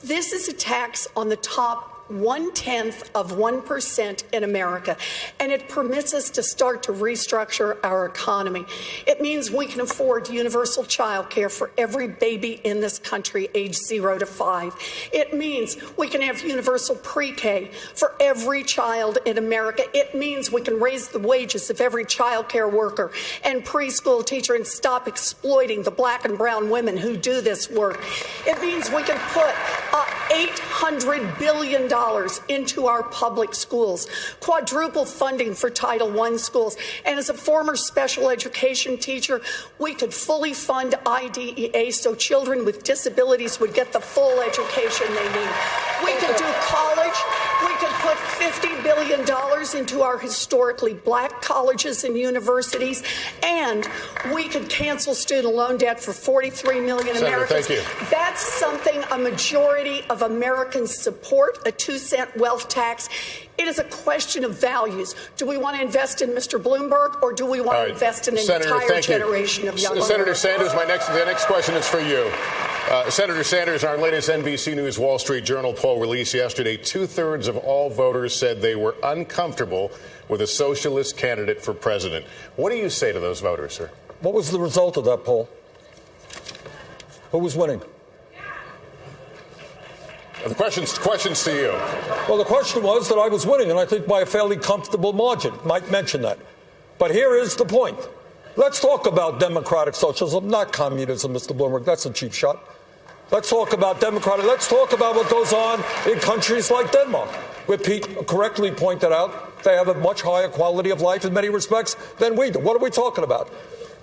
This is a tax on the top 0.1% in America, and it permits us to start to restructure our economy. It means we can afford universal child care for every baby in this country age 0 to 5. It means we can have universal pre-K for every child in America. It means we can raise the wages of every child care worker and preschool teacher and stop exploiting the black and brown women who do this work. It means we can put $800 billion into our public schools, quadruple funding for Title I schools. And as a former special education teacher, we could fully fund IDEA so children with disabilities would get the full education they need. We could do college. We could put $50 billion into our historically black colleges and universities, and we could cancel student loan debt for 43 million Americans. Thank you. That's something a majority of Americans support, a 2-cent wealth tax. It is a question of values. Do we want to invest in Mr. Bloomberg, or do we want to invest in an entire generation of young Senator Americans? Sanders, the next question is for you. Senator Sanders, our latest NBC News Wall Street Journal poll released yesterday, 2/3 of all voters said they were uncomfortable with a socialist candidate for president. What do you say to those voters, sir? What was the result of that poll? Who was winning? The question's to you. Well, the question was that I was winning, and I think by a fairly comfortable margin. Might mention that. But here is the point. Let's talk about democratic socialism, not communism, Mr. Bloomberg. That's a cheap shot. Let's talk about democratic. Let's talk about what goes on in countries like Denmark, where Pete correctly pointed out they have a much higher quality of life in many respects than we do. What are we talking about?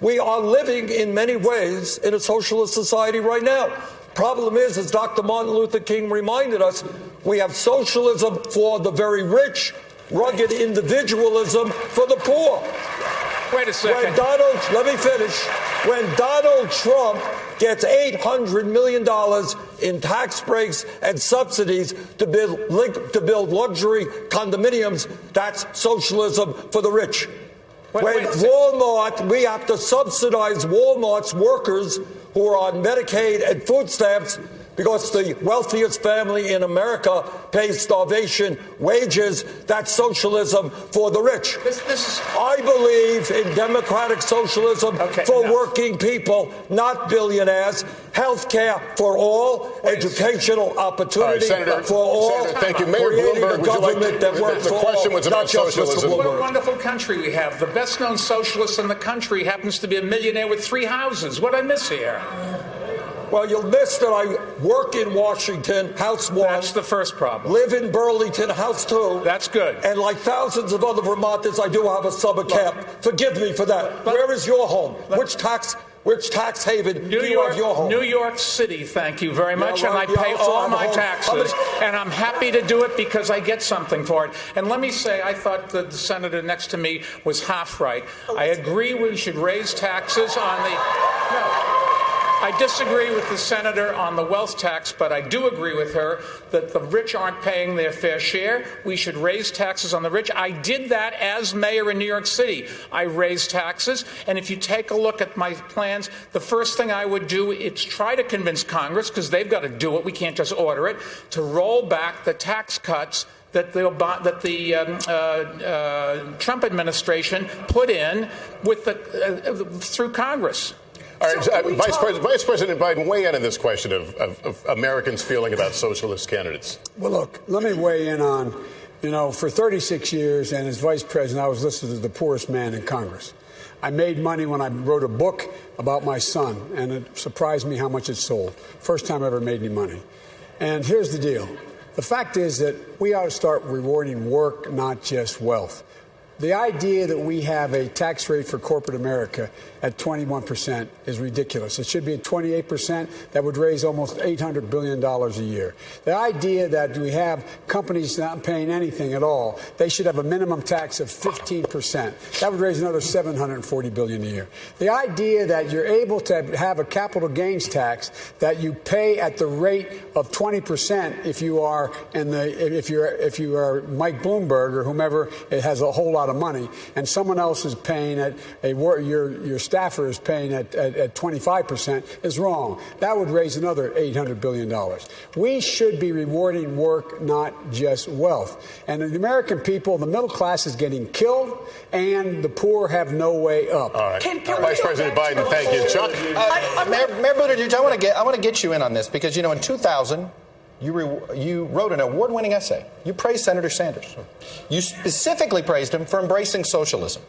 We are living in many ways in a socialist society right now. Problem is, as Dr. Martin Luther King reminded us, we have socialism for the very rich, rugged individualism for the poor. Wait a second. Let me finish. When Donald Trump gets $800 million in tax breaks and subsidies to build luxury condominiums, that's socialism for the rich. When Walmart, we have to subsidize Walmart's workers who are on Medicaid and food stamps because the wealthiest family in America pays starvation wages. That's socialism for the rich. I believe in democratic socialism for working people, not billionaires. Health care for all, educational opportunity for all. Senator, thank you. Mayor Bloomberg, would you like to, the question was about socialism. What a wonderful country we have. The best-known socialist in the country happens to be a millionaire with 3 houses. What I miss here? Well, you'll miss that I work in Washington, House 1. That's the first problem. Live in Burlington, House 2. That's good. And like thousands of other Vermonters, I do have a summer camp. Forgive me for that. Where is your home? Which tax haven do you have your home? New York City, thank you very much. Yeah, and I right, pay yeah, all my taxes. And I'm happy to do it because I get something for it. And let me say, I thought the senator next to me was half right. I agree we should raise taxes on the... No. I disagree with the senator on the wealth tax, but I do agree with her that the rich aren't paying their fair share. We should raise taxes on the rich. I did that as mayor in New York City. I raised taxes, and if you take a look at my plans, the first thing I would do is try to convince Congress, because they've got to do it, we can't just order it, to roll back the tax cuts that the Trump administration put in with through Congress. All right, Vice President Biden, weigh in on this question of Americans' feeling about socialist candidates. Well, look, let me weigh in on, for 36 years and as vice president, I was listed as the poorest man in Congress. I made money when I wrote a book about my son, and it surprised me how much it sold. First time I ever made any money. And here's the deal. The fact is that we ought to start rewarding work, not just wealth. The idea that we have a tax rate for corporate America at 21% is ridiculous. It should be at 28%. That would raise almost $800 billion a year. The idea that we have companies not paying anything at all, they should have a minimum tax of 15%. That would raise another $740 billion a year. The idea that you're able to have a capital gains tax that you pay at the rate of 20% if you are if you are Mike Bloomberg or whomever has a whole lot of money, and someone else is paying at your staffer is paying at 25% is wrong. That would raise another $800 billion. We should be rewarding work, not just wealth. And the American people, the middle class is getting killed, and the poor have no way up. All right. Vice President Biden, thank you. Chuck? Mayor Buttigieg, I want to get you in on this because, in 2000, you wrote an award-winning essay. You praised Senator Sanders. You specifically praised him for embracing socialism.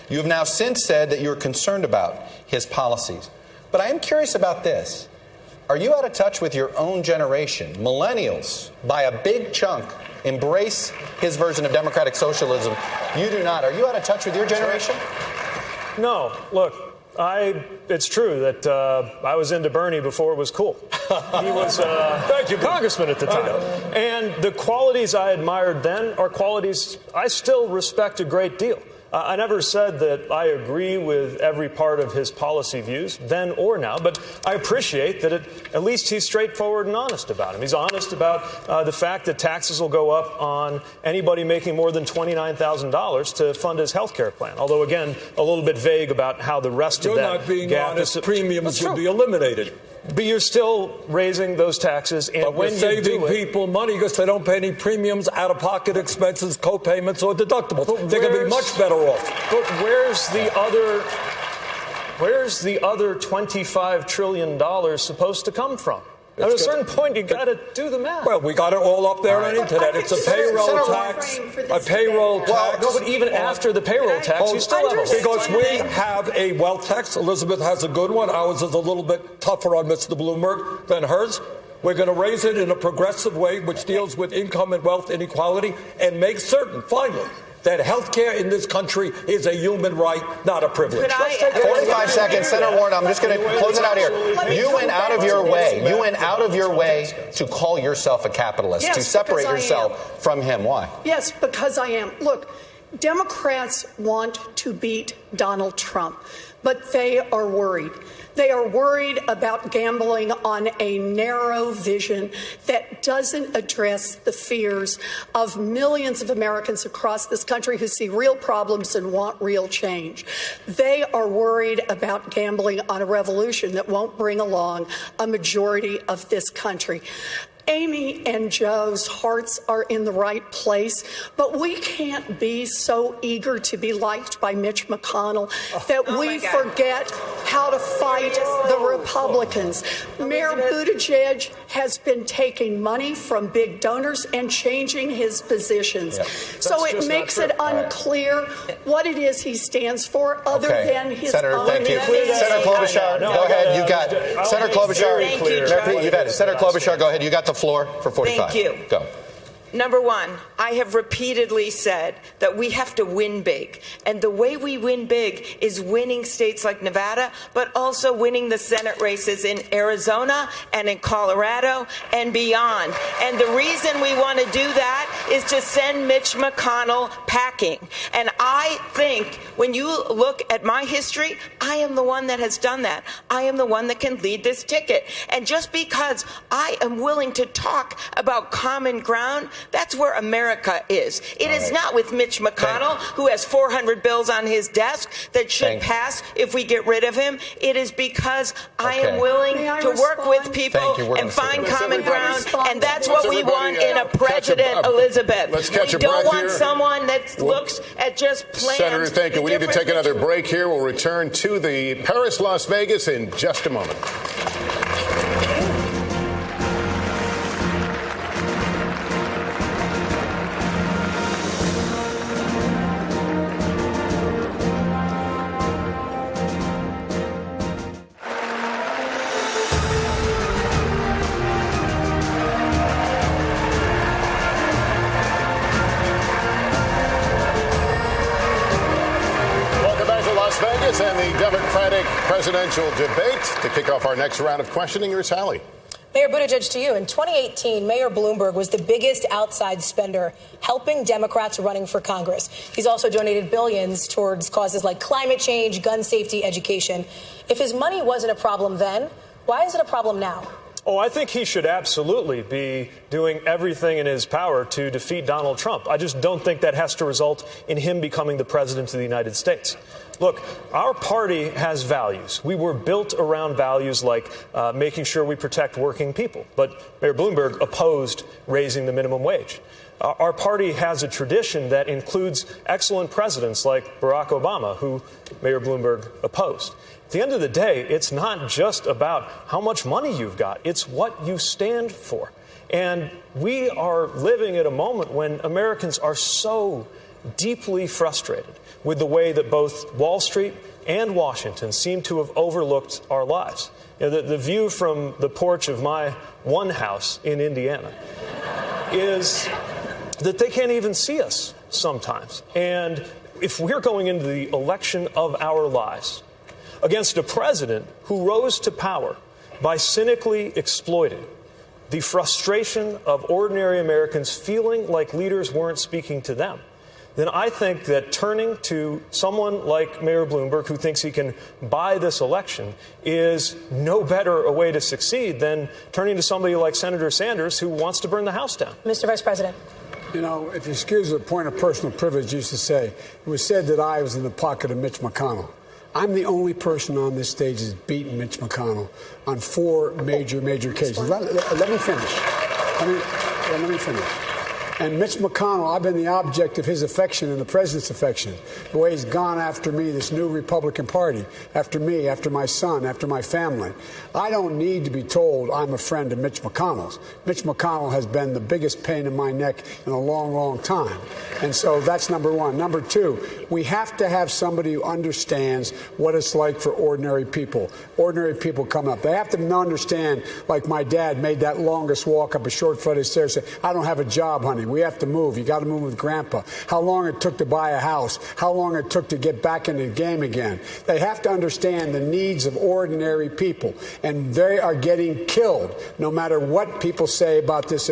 You have now since said that you're concerned about his policies. But I am curious about this. Are you out of touch with your own generation? Millennials, by a big chunk, embrace his version of democratic socialism. You do not. Are you out of touch with your generation? No. Look. It's true that I was into Bernie before it was cool. He was thank you, congressman at the time. And the qualities I admired then are qualities I still respect a great deal. I never said that I agree with every part of his policy views, then or now, but I appreciate that at least he's straightforward and honest about him. He's honest about the fact that taxes will go up on anybody making more than $29,000 to fund his health care plan, although, again, a little bit vague about how the rest of that You're not being gap honest. Premiums would be eliminated. But you're still raising those taxes, and but when we're saving you do people money because they don't pay any premiums, out-of-pocket expenses, co-payments, or deductibles. They're going to be much better off. But where's the other $25 trillion supposed to come from? At a certain point, you got to do the math. Well, we got it all up there on the internet. It's a payroll tax. A payroll tax. Well, no, but even after the payroll tax, you still have a because we have a wealth tax. Elizabeth has a good one. Ours is a little bit tougher on Mr. Bloomberg than hers. We're going to raise it in a progressive way, which deals with income and wealth inequality, and make certain, finally, that health care in this country is a human right, not a privilege. 45 seconds. Senator Warren, I'm just going to close it out here. You went out of your way. You went out of your way to call yourself a capitalist, to separate yourself from him. Why? Yes, because I am. Look, Democrats want to beat Donald Trump, but they are worried. They are worried about gambling on a narrow vision that doesn't address the fears of millions of Americans across this country who see real problems and want real change. They are worried about gambling on a revolution that won't bring along a majority of this country. Amy and Joe's hearts are in the right place, but we can't be so eager to be liked by Mitch McConnell that we forget how to fight the Republicans. Mayor Buttigieg has been taking money from big donors and changing his positions. So it makes it unclear what it is he stands for other than his Senator, own. thank you. Senator Klobuchar, go ahead. You've got Senator Klobuchar. You've had it. Senator Klobuchar, go ahead. You got the floor for 45. Thank you. Go. Number one, I have repeatedly said that we have to win big. And the way we win big is winning states like Nevada, but also winning the Senate races in Arizona and in Colorado and beyond. And the reason we want to do that is to send Mitch McConnell packing. And I think when you look at my history, I am the one that has done that. I am the one that can lead this ticket. And just because I am willing to talk about common ground, that's where America is. It is not with Mitch McConnell, who has 400 bills on his desk that should pass if we get rid of him. It is because I am willing to work with people and find common ground, and that's what we want in a president, Elizabeth. We don't want someone that looks at just plans. Senator, thank you. We need to take another break here. We'll return to the Paris, Las Vegas in just a moment. And the Democratic presidential debate. To kick off our next round of questioning, here's Hallie. Mayor Buttigieg, to you. In 2018, Mayor Bloomberg was the biggest outside spender, helping Democrats running for Congress. He's also donated billions towards causes like climate change, gun safety, education. If his money wasn't a problem then, why is it a problem now? Oh, I think he should absolutely be doing everything in his power to defeat Donald Trump. I just don't think that has to result in him becoming the president of the United States. Look, our party has values. We were built around values like making sure we protect working people. But Mayor Bloomberg opposed raising the minimum wage. Our party has a tradition that includes excellent presidents like Barack Obama, who Mayor Bloomberg opposed. At the end of the day, it's not just about how much money you've got. It's what you stand for. And we are living at a moment when Americans are so deeply frustrated with the way that both Wall Street and Washington seem to have overlooked our lives. You know, the view from the porch of my one house in Indiana is that they can't even see us sometimes. And if we're going into the election of our lives against a president who rose to power by cynically exploiting the frustration of ordinary Americans feeling like leaders weren't speaking to them, then I think that turning to someone like Mayor Bloomberg, who thinks he can buy this election, is no better a way to succeed than turning to somebody like Senator Sanders, who wants to burn the House down. Mr. Vice President. You know, if you excuse the point of personal privilege, used to say, it was said that I was in the pocket of Mitch McConnell. I'm the only person on this stage that's beaten Mitch McConnell on 4 major cases. Let me finish. Let me finish. And Mitch McConnell, I've been the object of his affection and the president's affection. The way he's gone after me, this new Republican Party, after me, after my son, after my family. I don't need to be told I'm a friend of Mitch McConnell's. Mitch McConnell has been the biggest pain in my neck in a long, long time. And so that's number one. Number two, we have to have somebody who understands what it's like for ordinary people. Ordinary people come up. They have to understand, like my dad made that longest walk up a short flight of stairs, say, I don't have a job, honey. We have to move. You got to move with Grandpa. How long it took to buy a house. How long it took to get back into the game again. They have to understand the needs of ordinary people. And they are getting killed, no matter what people say about this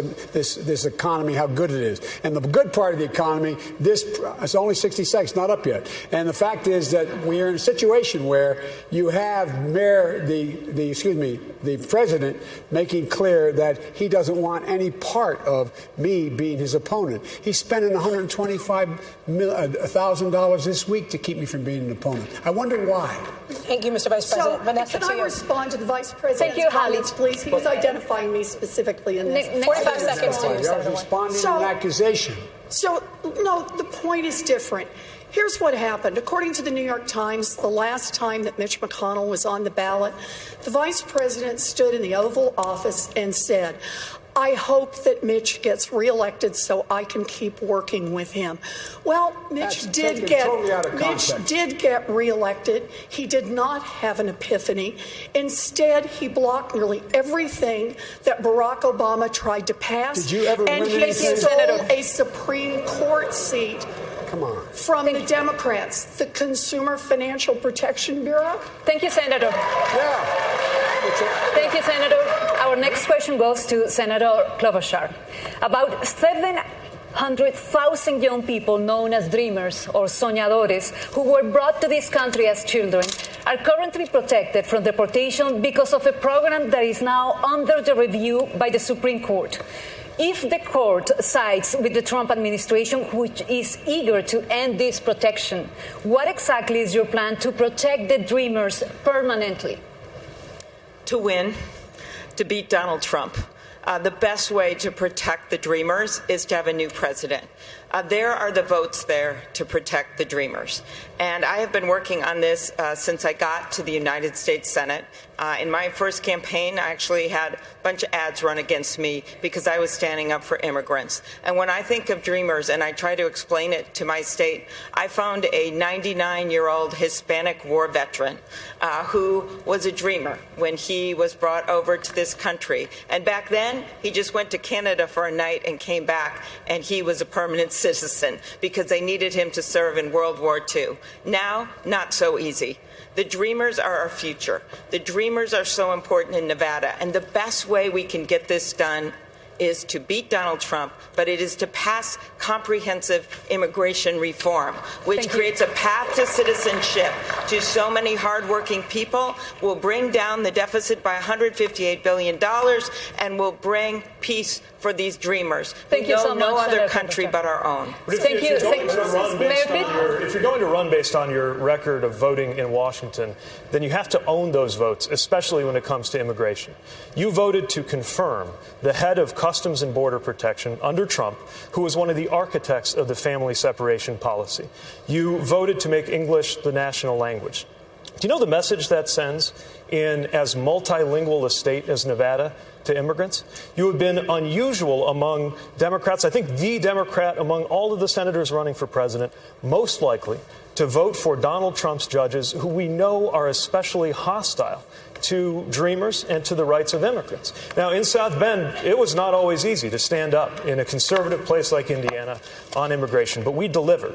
economy, how good it is. And the good part of the economy, it's only 60 seconds, not up yet. And the fact is that we are in a situation where you have the president making clear that he doesn't want any part of me being his opponent. He's spending $125,000 this week to keep me from being an opponent. I wonder why. Thank you, Mr. Vice President. So, Vanessa, can I respond to the Vice President's Thank you, comments, please? He was identifying me specifically in this. 45 seconds to you, You're Senator. responding to an accusation. So, no, the point is different. Here's what happened. According to the New York Times, the last time that Mitch McConnell was on the ballot, the Vice President stood in the Oval Office and said, I hope that Mitch gets reelected so I can keep working with him. Well, Mitch did get reelected. He did not have an epiphany. Instead, he blocked nearly everything that Barack Obama tried to pass. Did you ever and win he anything? stole a Supreme Court seat from the Democrats, the Consumer Financial Protection Bureau. Thank you, Senator. Thank you, Senator. Our next question goes to Senator Klobuchar. About 700,000 young people known as dreamers or soñadores who were brought to this country as children are currently protected from deportation because of a program that is now under the review by the Supreme Court. If the court sides with the Trump administration, which is eager to end this protection, what exactly is your plan to protect the dreamers permanently? To win, to beat Donald Trump. The best way to protect the dreamers is to have a new president. There are the votes there to protect the dreamers. And I have been working on this since I got to the United States Senate. In my first campaign, I actually had a bunch of ads run against me because I was standing up for immigrants. And when I think of dreamers and I try to explain it to my state, I found a 99-year-old Hispanic war veteran who was a dreamer when he was brought over to this country. And back then, he just went to Canada for a night and came back, and he was a permanent citizen because they needed him to serve in World War II. Now, not so easy. The dreamers are our future. The dreamers are so important in Nevada. And the best way we can get this done is to beat Donald Trump, but it is to pass comprehensive immigration reform, which creates a path to citizenship to so many hardworking people, will bring down the deficit by $158 billion, and will bring peace for these dreamers. Thank you so much, no other Senator country but our own. But if you're going to run based on your record of voting in Washington, then you have to own those votes, especially when it comes to immigration. You voted to confirm the head of Customs and Border Protection under Trump, who was one of the architects of the family separation policy. You voted to make English the national language. Do you know the message that sends in as multilingual a state as Nevada to immigrants? You have been unusual among Democrats, I think the Democrat among all of the senators running for president, most likely to vote for Donald Trump's judges, who we know are especially hostile to dreamers and to the rights of immigrants. Now, in South Bend, it was not always easy to stand up in a conservative place like Indiana on immigration, but we delivered.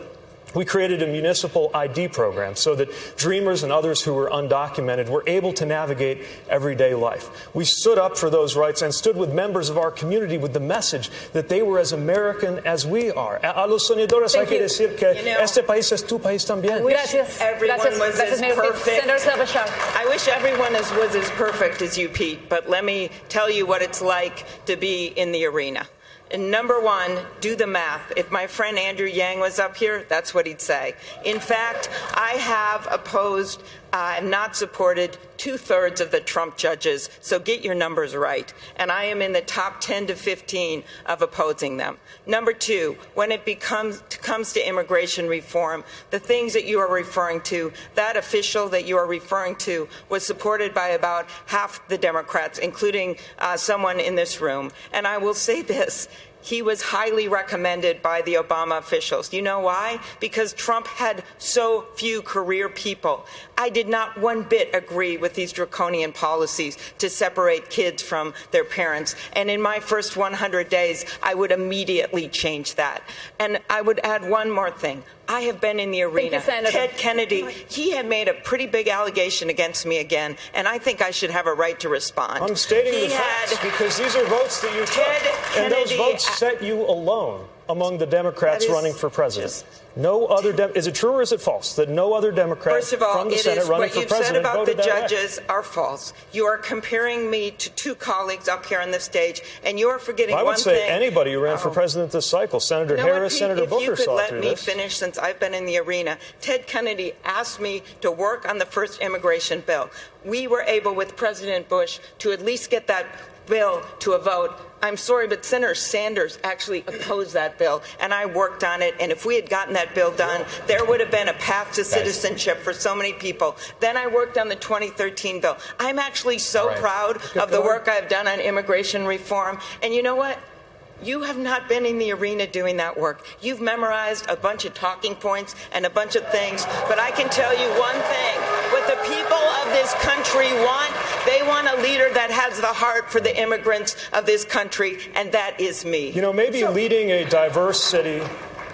We created a municipal ID program so that dreamers and others who were undocumented were able to navigate everyday life. We stood up for those rights and stood with members of our community with the message that they were as American as we are. A los soñadores hay que decir que este país es tu país también. I wish everyone was as perfect. I wish everyone was as perfect as you, Pete, but let me tell you what it's like to be in the arena. And number one, do the math. If my friend Andrew Yang was up here, that's what he'd say. In fact, I have opposed and not supported 2/3 of the Trump judges, so get your numbers right. And I am in the top 10 to 15 of opposing them. Number two, when it comes to immigration reform, the things that you are referring to, that official that you are referring to was supported by about half the Democrats, including someone in this room. And I will say this. He was highly recommended by the Obama officials. You know why? Because Trump had so few career people. I did not one bit agree with these draconian policies to separate kids from their parents. And in my first 100 days, I would immediately change that. And I would add one more thing. I have been in the arena. Ted Kennedy, he had made a pretty big allegation against me again, and I think I should have a right to respond. I'm stating the facts because these are votes that you took, and those votes set you alone among the Democrats running for president. No other is it true or is it false that no other Democrat First of all, from the Senate running for president what you've said about the voted that way? judges are false. You are comparing me to two colleagues up here on the stage, and you are forgetting one thing. I would say anybody who ran for president this cycle, Senator Harris, Senator Booker, saw through this. If you could let me finish, since I've been in the arena, Ted Kennedy asked me to work on the first immigration bill. We were able, with President Bush, to at least get that bill to a vote. I'm sorry, but Senator Sanders actually opposed that bill, and I worked on it. And if we had gotten that bill done, there would have been a path to citizenship for so many people. Then I worked on the 2013 bill. I'm actually so proud of the work I've done on immigration reform. And you know what? You have not been in the arena doing that work. You've memorized a bunch of talking points and a bunch of things. But I can tell you one thing. What the people of this country want, they want a leader that has the heart for the immigrants of this country, and that is me. You know, maybe leading a diverse city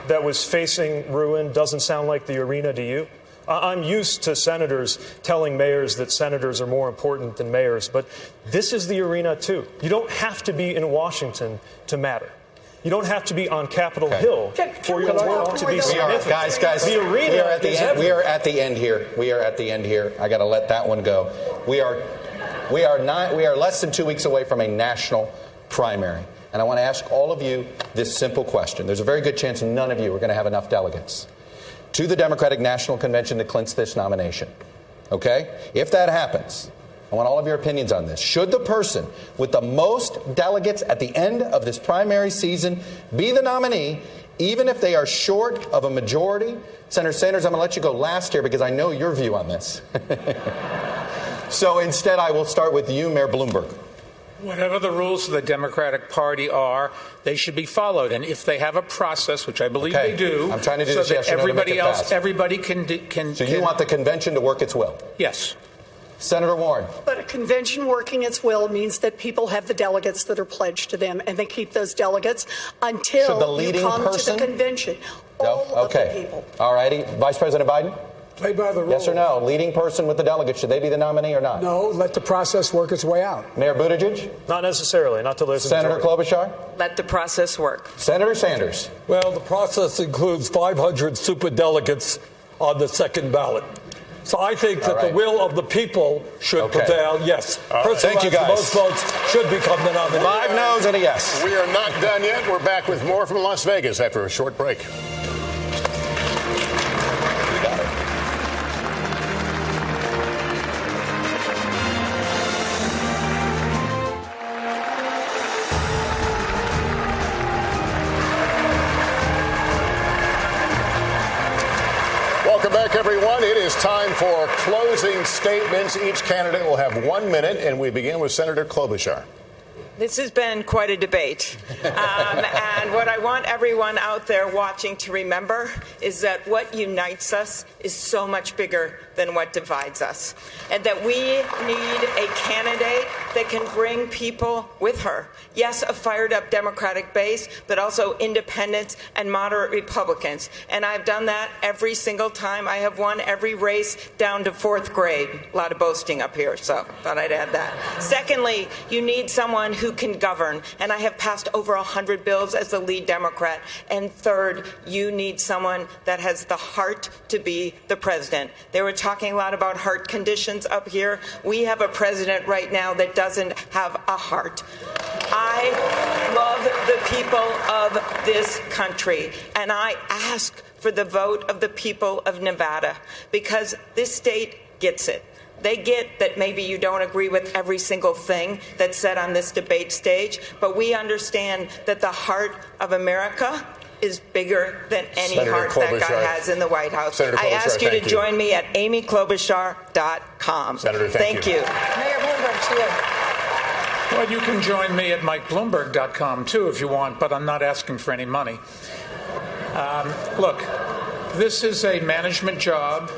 that was facing ruin doesn't sound like the arena to you. I'm used to senators telling mayors that senators are more important than mayors, but this is the arena, too. You don't have to be in Washington to matter. You don't have to be on Capitol Hill for your work to be significant. Guys, the arena we are at the end here. We are at the end here. I got to let that one go. We are less than 2 weeks away from a national primary. And I want to ask all of you this simple question. There's a very good chance none of you are going to have enough delegates to the Democratic National Convention to clinch this nomination. Okay? If that happens, I want all of your opinions on this. Should the person with the most delegates at the end of this primary season be the nominee, even if they are short of a majority? Senator Sanders, I'm going to let you go last here because I know your view on this. So instead, I will start with you, Mayor Bloomberg. Whatever the rules of the Democratic Party are, they should be followed. And if they have a process, which I believe they do, I'm trying to do so this that yes or no to make it fast. everybody can. So you want the convention to work its will? Yes. Senator Warren. But a convention working its will means that people have the delegates that are pledged to them, and they keep those delegates until you come to the convention. All of the people. All righty. Vice President Biden? Play by the rules. Yes or no? Leading person with the delegates, should they be the nominee or not? No, let the process work its way out. Mayor Buttigieg? Not necessarily, not till there's a Senator Klobuchar? Let the process work. Senator Sanders? Well, the process includes 500 superdelegates on the second ballot. So I think that the will of the people should prevail, yes. Person who has the most votes should become the nominee. 5 no's and a yes. We are not done yet. We're back with more from Las Vegas after a short break. Welcome back, everyone. It is time for closing statements. Each candidate will have 1 minute, and we begin with Senator Klobuchar. This has been quite a debate. And what I want everyone out there watching to remember is that what unites us is so much bigger than what divides us. And that we need a candidate that can bring people with her. Yes, a fired up Democratic base, but also independents and moderate Republicans. And I've done that every single time. I have won every race down to 4th grade. A lot of boasting up here, so thought I'd add that. Secondly, you need someone who can govern. And I have passed over 100 bills as the lead Democrat. And third, you need someone that has the heart to be the president. They were talking a lot about heart conditions up here. We have a president right now that doesn't have a heart. I love the people of this country, and I ask for the vote of the people of Nevada, because this state gets it. They get that maybe you don't agree with every single thing that's said on this debate stage, but we understand that the heart of America is bigger than any heart that guy has in the White House. I ask you to join me at amyklobuchar.com. Senator, thank you. Mayor Bloomberg, to you. Well, you can join me at MikeBloomberg.com, too, if you want, but I'm not asking for any money. Look, this is a management job,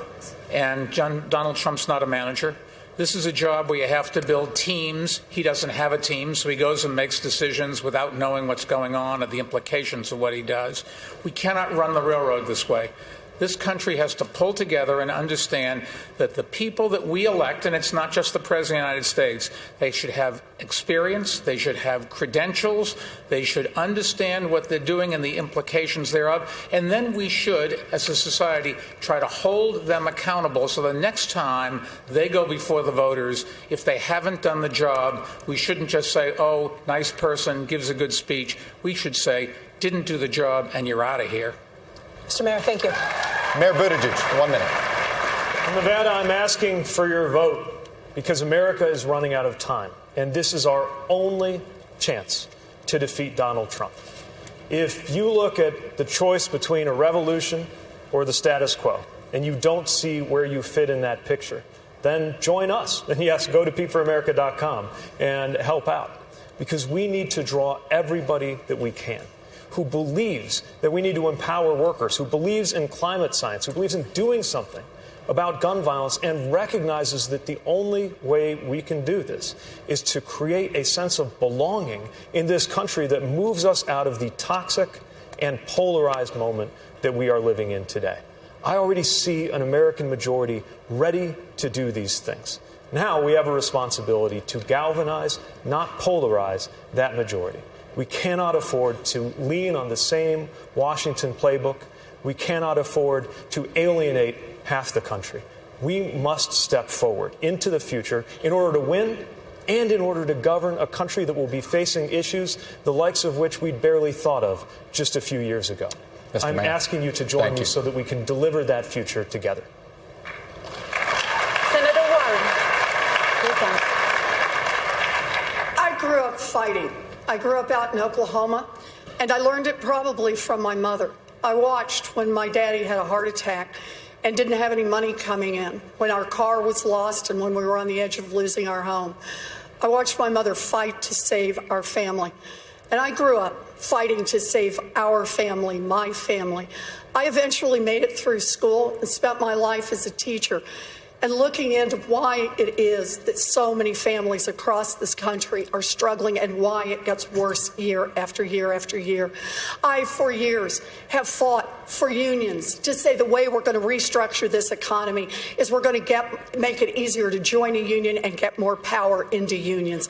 and Donald Trump's not a manager. This is a job where you have to build teams. He doesn't have a team, so he goes and makes decisions without knowing what's going on or the implications of what he does. We cannot run the railroad this way. This country has to pull together and understand that the people that we elect, and it's not just the President of the United States, they should have experience, they should have credentials, they should understand what they're doing and the implications thereof, and then we should, as a society, try to hold them accountable so the next time they go before the voters, if they haven't done the job, we shouldn't just say, oh, nice person, gives a good speech. We should say, didn't do the job, and you're out of here. Mr. Mayor, thank you. Mayor Buttigieg, 1 minute. In Nevada, I'm asking for your vote because America is running out of time, and this is our only chance to defeat Donald Trump. If you look at the choice between a revolution or the status quo, and you don't see where you fit in that picture, then join us. And yes, go to peteforamerica.com and help out, because we need to draw everybody that we can who believes that we need to empower workers, who believes in climate science, who believes in doing something about gun violence, and recognizes that the only way we can do this is to create a sense of belonging in this country that moves us out of the toxic and polarized moment that we are living in today. I already see an American majority ready to do these things. Now we have a responsibility to galvanize, not polarize, that majority. We cannot afford to lean on the same Washington playbook. We cannot afford to alienate half the country. We must step forward into the future in order to win and in order to govern a country that will be facing issues the likes of which we'd barely thought of just a few years ago. I'm asking you to join me so that we can deliver that future together. Senator Warren. I grew up fighting. I grew up out in Oklahoma, and I learned it probably from my mother. I watched when my daddy had a heart attack and didn't have any money coming in, when our car was lost and when we were on the edge of losing our home. I watched my mother fight to save our family. And I grew up fighting to save our family, my family. I eventually made it through school and spent my life as a teacher and looking into why it is that so many families across this country are struggling and why it gets worse year after year after year. I, for years, have fought for unions to say the way we're going to restructure this economy is we're going to make it easier to join a union and get more power into unions.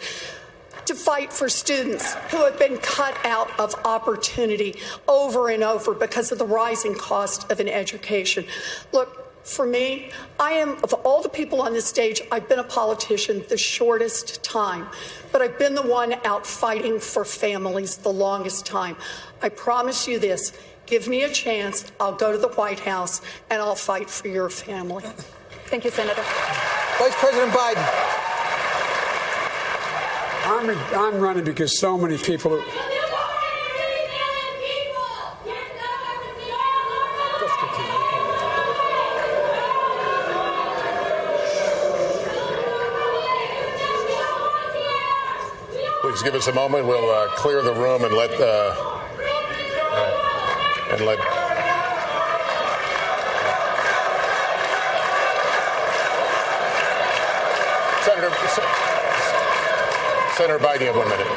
To fight for students who have been cut out of opportunity over and over because of the rising cost of an education. Look, for me, I am, of all the people on this stage, I've been a politician the shortest time, but I've been the one out fighting for families the longest time. I promise you this, give me a chance, I'll go to the White House and I'll fight for your family. Thank you, Senator. Vice President Biden. I'm running because so many people. Please give us a moment. We'll clear the room and let Senator Biden, you have 1 minute.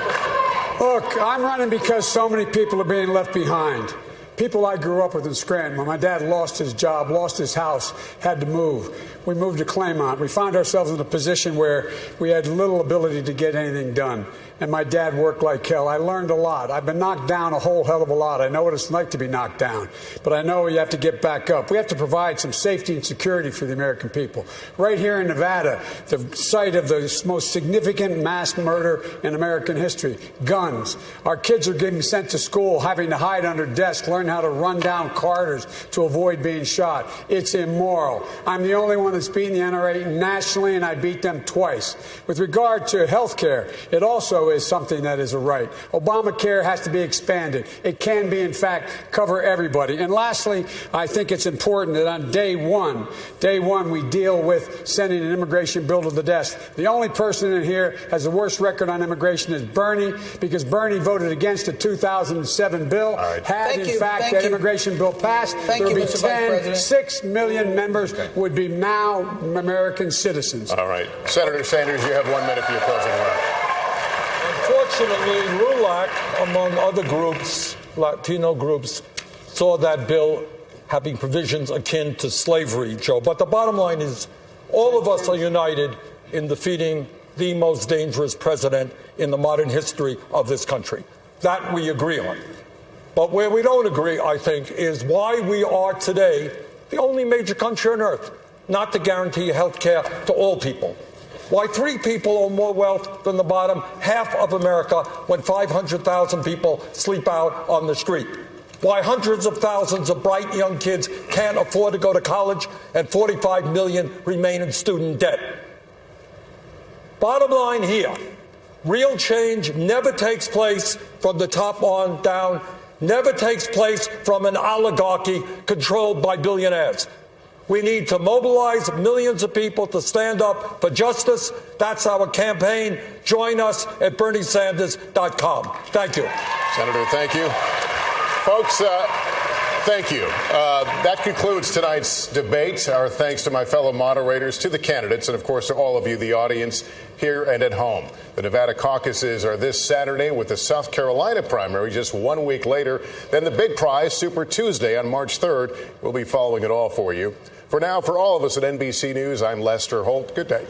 Look, I'm running because so many people are being left behind. People I grew up with in Scranton. When my dad lost his job, lost his house, had to move. We moved to Claymont. We found ourselves in a position where we had little ability to get anything done. And my dad worked like hell. I learned a lot. I've been knocked down a whole hell of a lot. I know what it's like to be knocked down. But I know you have to get back up. We have to provide some safety and security for the American people. Right here in Nevada, the site of the most significant mass murder in American history, guns. Our kids are getting sent to school, having to hide under desks, learn how to run down corridors to avoid being shot. It's immoral. I'm the only one that's beaten the NRA nationally, and I beat them twice. With regard to health care, it also is something that is a right. Obamacare has to be expanded. It can be, in fact, cover everybody. And lastly, I think it's important that on day one, we deal with sending an immigration bill to the desk. The only person in here has the worst record on immigration is Bernie, because Bernie voted against the 2007 bill. Right. Had, in fact, that immigration bill passed, there would be 6 million members would be now American citizens. All right. Senator Sanders, you have 1 minute for your closing remarks. Unfortunately, RULAC, among other groups, Latino groups, saw that bill having provisions akin to slavery, Joe. But the bottom line is all of us are united in defeating the most dangerous president in the modern history of this country. That we agree on. But where we don't agree, I think, is why we are today the only major country on earth not to guarantee health care to all people. Why 3 people own more wealth than the bottom half of America when 500,000 people sleep out on the street. Why hundreds of thousands of bright young kids can't afford to go to college and 45 million remain in student debt. Bottom line here, real change never takes place from the top on down, never takes place from an oligarchy controlled by billionaires. We need to mobilize millions of people to stand up for justice. That's our campaign. Join us at BernieSanders.com. Thank you. Senator, thank you. Folks, thank you. That concludes tonight's debate. Our thanks to my fellow moderators, to the candidates, and of course to all of you, the audience here and at home. The Nevada caucuses are this Saturday with the South Carolina primary just 1 week later. Then the big prize, Super Tuesday on March 3rd. We'll be following it all for you. For now, for all of us at NBC News, I'm Lester Holt. Good day.